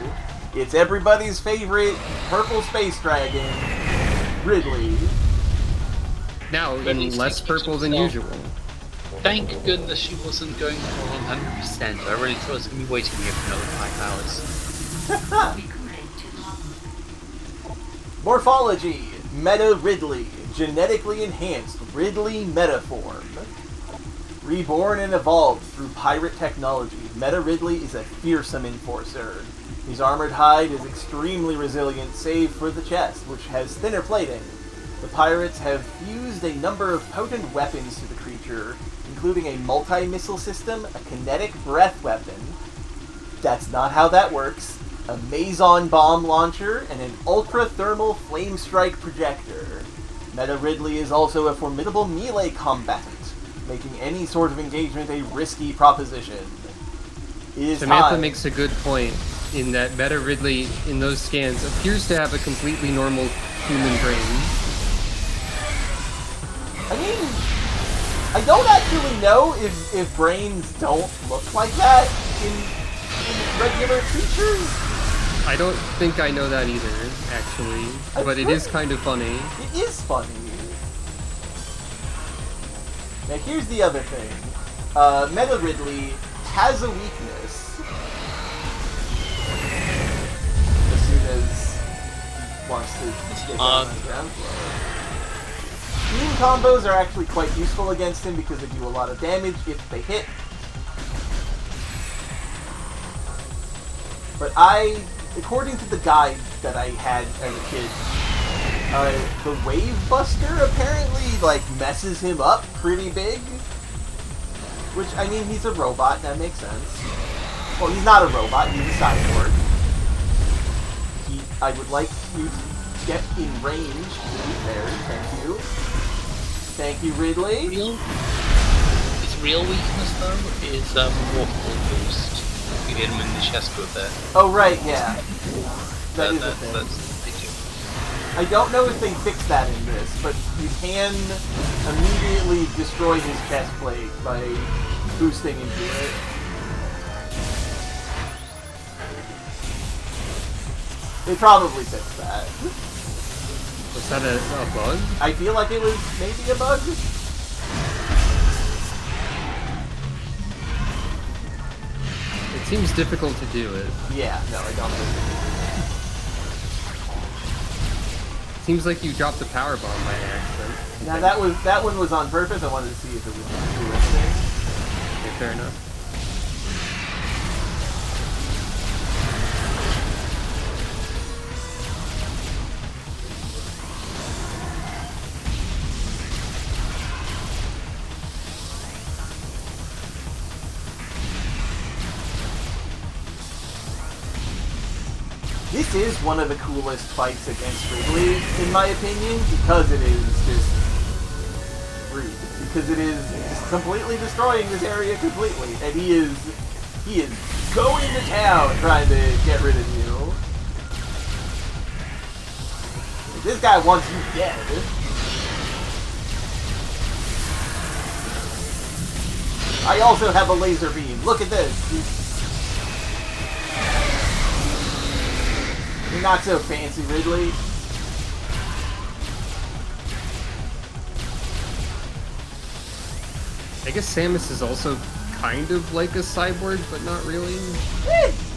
It's everybody's favorite purple space dragon, Ridley. Now, in less purple than usual. Thank goodness she wasn't going for 100%. I really thought I was going to be waiting here for another 5 hours. Morphology, Meta Ridley, genetically enhanced Ridley Metaform. Reborn and evolved through pirate technology, Meta Ridley is a fearsome enforcer. His armored hide is extremely resilient save for the chest, which has thinner plating. The pirates have fused a number of potent weapons to the creature, including a multi-missile system, a kinetic breath weapon, that's not how that works, a Maison bomb launcher, and an ultra-thermal flame strike projector. Meta Ridley is also a formidable melee combatant, making any sort of engagement a risky proposition. Samantha makes a good point in that Meta Ridley, in those scans, appears to have a completely normal human brain. I mean, I don't actually know if brains don't look like that in regular creatures. I don't think I know that either, actually, but it is kind of funny. It is funny. Now here's the other thing. Meta Ridley has a weakness. As soon as he wants to get down on the ground floor. Beam combos are actually quite useful against him because they do a lot of damage if they hit. But according to the guide that I had as a kid, the Wave Buster apparently, messes him up pretty big. Which, I mean, he's a robot, that makes sense. Well, he's not a robot, he's a cyborg. I would like you to get in range. There, thank you. Thank you, Ridley. His real weakness, though, is Waterfall Boost. You hit him in the chest with it. Oh, right, yeah. That is a thing. That's I don't know if they fixed that in this, but you can immediately destroy his chest plate by boosting into it. They probably fixed that. Was that a bug? I feel like it was maybe a bug. It seems difficult to do it. Yeah, no, I don't think Seems like you dropped the power bomb by accident. Now that one was on purpose. I wanted to see if it was realistic. Okay, fair enough. This is one of the coolest fights against Ridley, in my opinion, because it is just rude. Because it is just completely destroying this area completely, and he is going to town trying to get rid of you. This guy wants you dead. I also have a laser beam. Look at this. You're not so fancy, Ridley. I guess Samus is also kind of like a cyborg, but not really.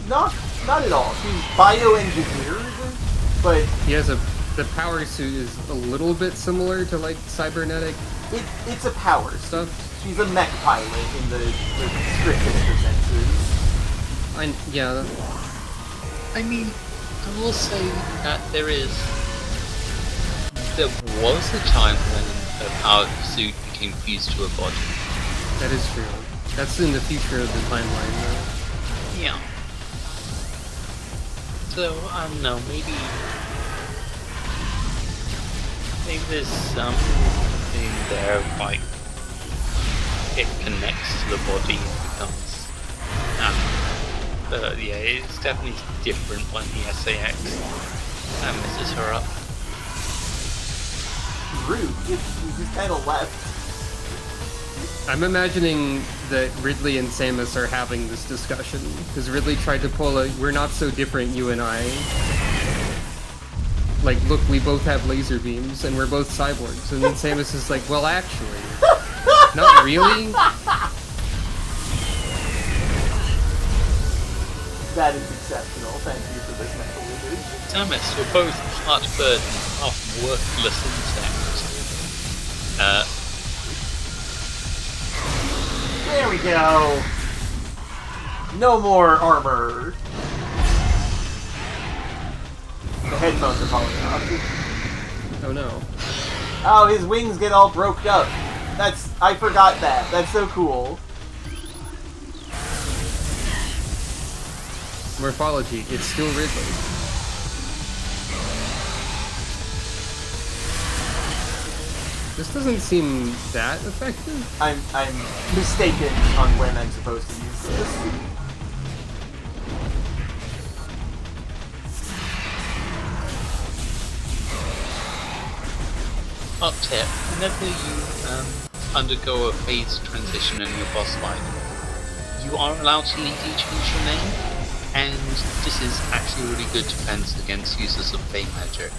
Not at all. She's bioengineered, but He has the power suit is a little bit similar to like cybernetic it's a power stuff. She's a mech pilot in the strictest of senses. Yeah. I mean, I will say that there was a time when a power suit became fused to a body. That is true. That's in the future of the timeline, though. Yeah. So, I don't know, maybe there's something there, like, it connects to the body and becomes, but yeah, it's definitely different when the SAX messes her up. Rude. You just kind of left. I'm imagining that Ridley and Samus are having this discussion, because Ridley tried to pull a "we're not so different, you and I." Like, look, we both have laser beams, and we're both cyborgs. And then Samus is like, well, actually, not really? That is exceptional. Thank you for this mental image. Samus, you're both heartburn, half worthless insects. There we go. No more armor. The headphones are falling off. Oh no. Oh, his wings get all broke up. I forgot that. That's so cool. Morphology, it's still Ridley. This doesn't seem that effective. I'm mistaken on when I'm supposed to use this. Up tip, whenever you undergo a phase transition in your boss fight, you are allowed to legally change your name, and this is actually really good defense against users of fey magic.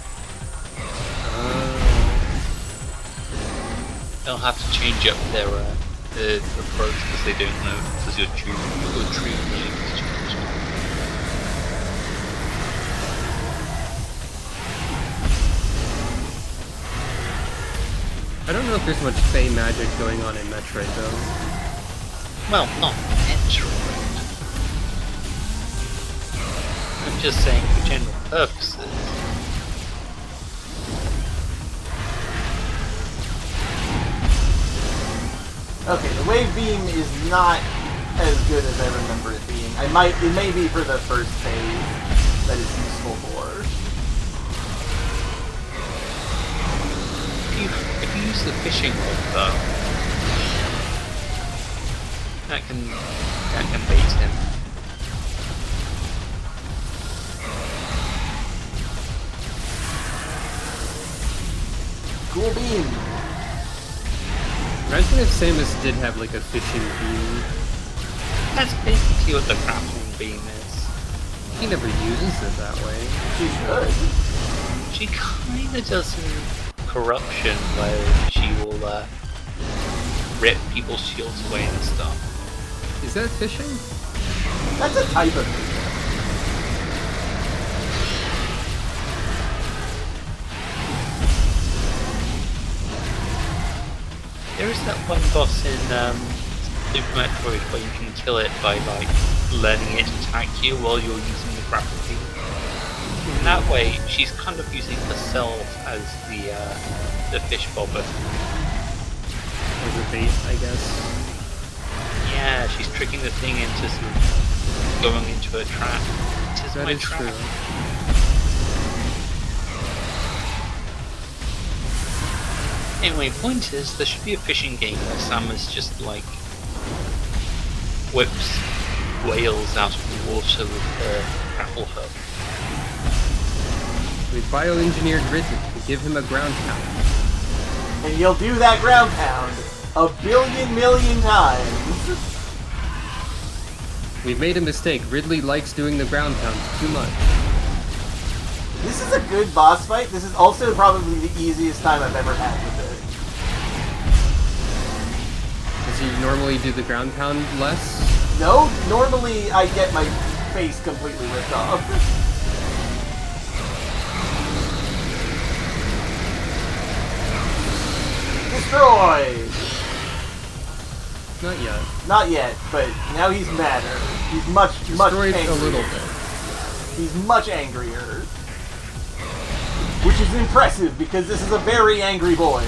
They'll have to change up their approach because they don't know because your true name has changed. I don't know if there's much fey magic going on in Metroid, though. Well, not Metroid. I'm just saying for general purposes. Okay, the wave beam is not as good as I remember it being. It may be for the first phase that it's useful for. If you use the fishing rod though, that can bait him. Cool beam. Imagine if Samus did have like a fishing beam. That's basically what the grappling beam is. He never uses it that way. She should. She kinda does some corruption where she will rip people's shields away and stuff. Is that fishing? That's a type of thing. There is that one boss in Super Metroid where you can kill it by like letting it attack you while you're using the grapple key. In that way, she's kind of using herself as the fish bobber. Or the bait, I guess. Yeah, she's tricking the thing into sort of going into a trap. It is That my is trap. true. Anyway, point is, there should be a fishing game where Samus just like whips whales out of the water with her grapple hook. We bioengineered Ridley to give him a ground pound. And you'll do that ground pound a billion million times. We've made a mistake. Ridley likes doing the ground pounds too much. This is a good boss fight. This is also probably the easiest time I've ever had with it. Does he normally do the ground pound less? No, normally I get my face completely ripped off. Destroy! Not yet. Not yet, but now he's madder. He's much Destroyed angrier. a little bit. He's much angrier. Which is impressive, because this is a very angry boy.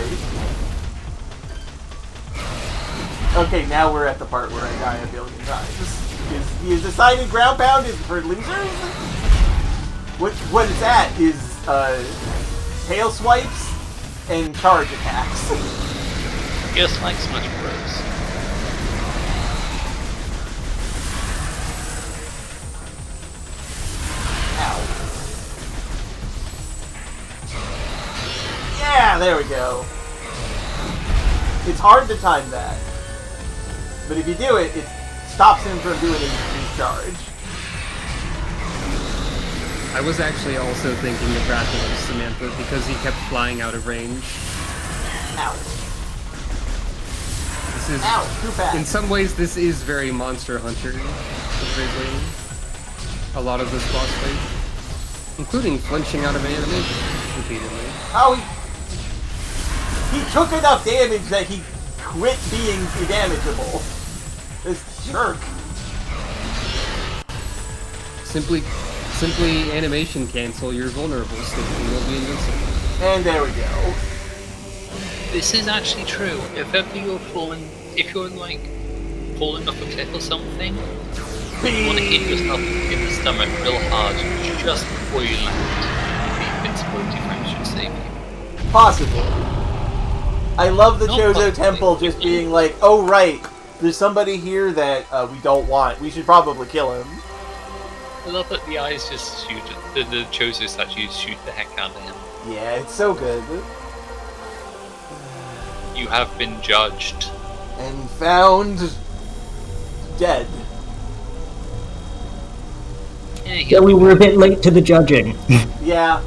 Okay, now we're at the part where I die a billion times. Is decided ground pound is for losers? What it's at is tail swipes and charge attacks. Just like Smash Bros. Ow. Yeah, there we go. It's hard to time that. But if you do it, it stops him from doing his charge. I was actually also thinking of Dracula's Samantha because he kept flying out of range. Ow. This is, Ow, too fast. in some ways, this is very Monster Hunter of Ridley. A lot of this boss fight, including flinching out of animation repeatedly. Oh, he took enough damage that he quit being damageable. This jerk. Simply animation cancel your vulnerable state and you'll be invincible. And there we go. This is actually true. If ever you're like falling off a cliff or something, you want to hit yourself in the stomach real hard just before you land. The invincibility frame should save you. Possible. I love the Not Chozo possibly. Temple just being like, oh right, there's somebody here that we don't want. We should probably kill him. I love that the eyes just shoot, the Chozo statues shoot the heck out of him. Yeah, it's so good. You have been judged. And found dead. Yeah, we were a bit late to the judging. Yeah.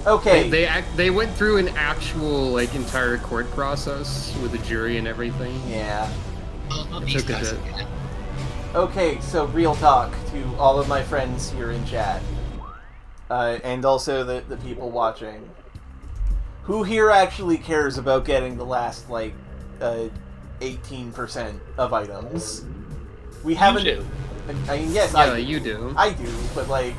Okay. They went through an actual like entire court process with a jury and everything. Yeah. These took a guys bit. again. Okay, so real talk to all of my friends here in chat. And also the people watching. Who here actually cares about getting the last, like, 18% of items? We haven't... You do. I mean, yes, Yeah, I do. you do. I do, but, like...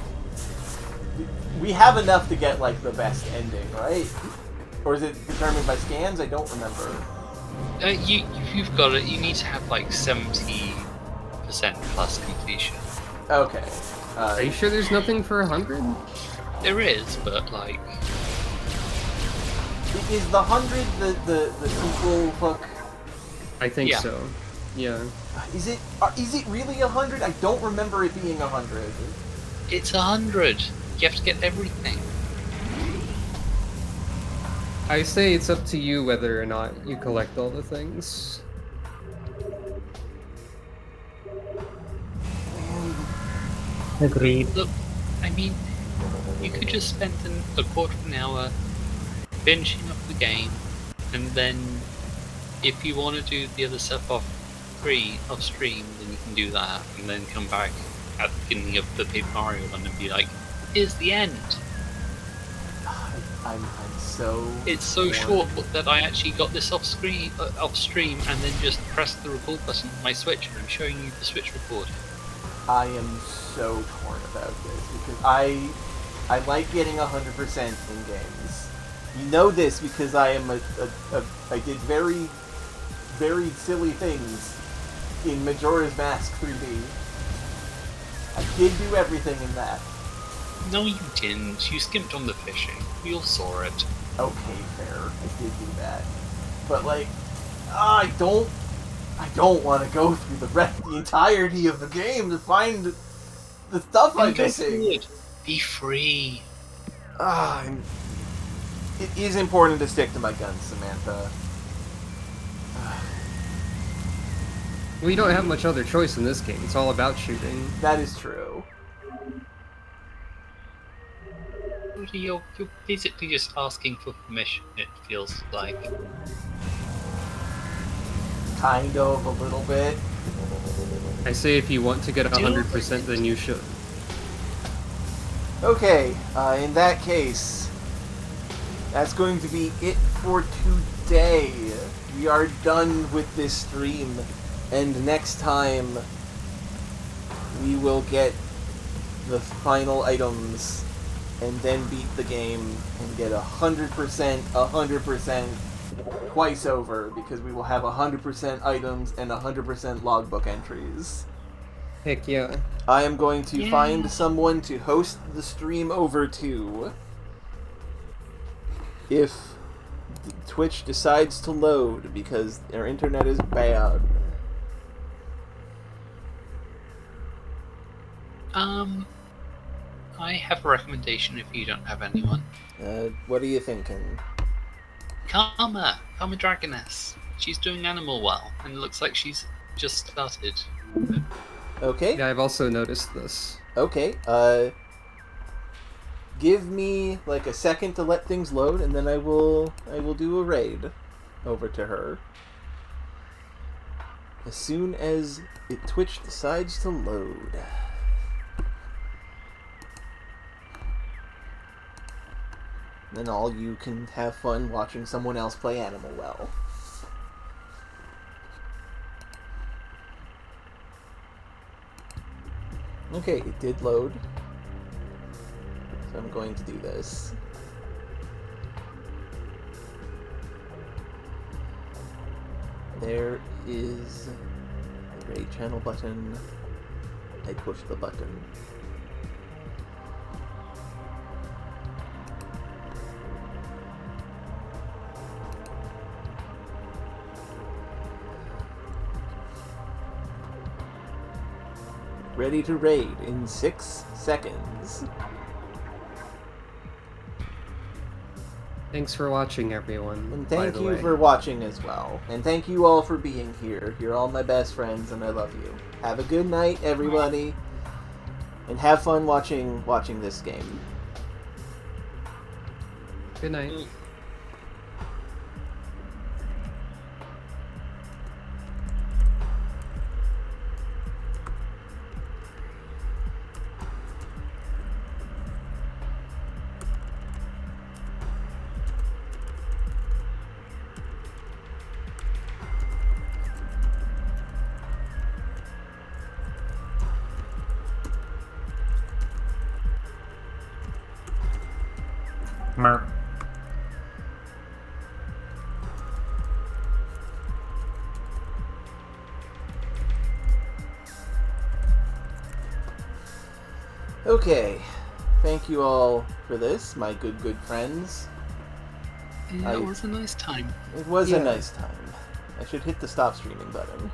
We have enough to get, like, the best ending, right? Or is it determined by scans? I don't remember. You've got it. You need to have like 70% plus completion. Okay. Are you sure there's nothing for 100? There is, but like, Is the 100 the sequel hook? I think Yeah. so. Yeah. Is it really 100? I don't remember it being 100. it's 100. You have to get everything. I say it's up to you whether or not you collect all the things. Agreed. Look, I mean, you could just spend a quarter of an hour finishing up the game, and then if you want to do the other stuff off stream, then you can do that, and then come back at the beginning of the Paper Mario one and be like, here's the end. I'm so... It's so short that I actually got this off stream, and then just pressed the record button on my Switch, and I'm showing you the Switch record. I am so torn about this, because I like getting 100% in games. You know this because I am I did very, very silly things in Majora's Mask 3D. I did do everything in that. No, you didn't. You skimped on the fishing. We all saw it. Okay, fair. I did do that. But, like, I don't want to go through the entirety of the game to find the stuff I'm missing. Be free. It is important to stick to my guns, Samantha. We don't have much other choice in this game. It's all about shooting. That is true. You're basically just asking for permission, it feels like. Kind of, a little bit. I say if you want to get 100%, then you should. Okay, in that case, that's going to be it for today. We are done with this stream, and next time we will get the final items and then beat the game and get 100% twice over, because we will have 100% items and 100% logbook entries. Heck yeah. I am going to find someone to host the stream over to. If Twitch decides to load, because their internet is bad. I have a recommendation if you don't have anyone. What are you thinking? Karma Dragoness. She's doing Animal well, and it looks like she's just started. Okay. Yeah, I've also noticed this. Okay. Give me like a second to let things load, and then I will do a raid over to her. As soon as Twitch decides to load. Then all you can have fun watching someone else play Animal well. Okay, it did load. So I'm going to do this. There is the raid channel button. I push the button. Ready to raid in 6 seconds. Thanks for watching, everyone. And thank you for watching as well. And thank you all for being here. You're all my best friends, and I love you. Have a good night, everybody. And have fun watching this game. Good night. Merp. Okay. Thank you all for this, my good friends. Yeah, it was a nice time. It was a nice time. I should hit the stop streaming button.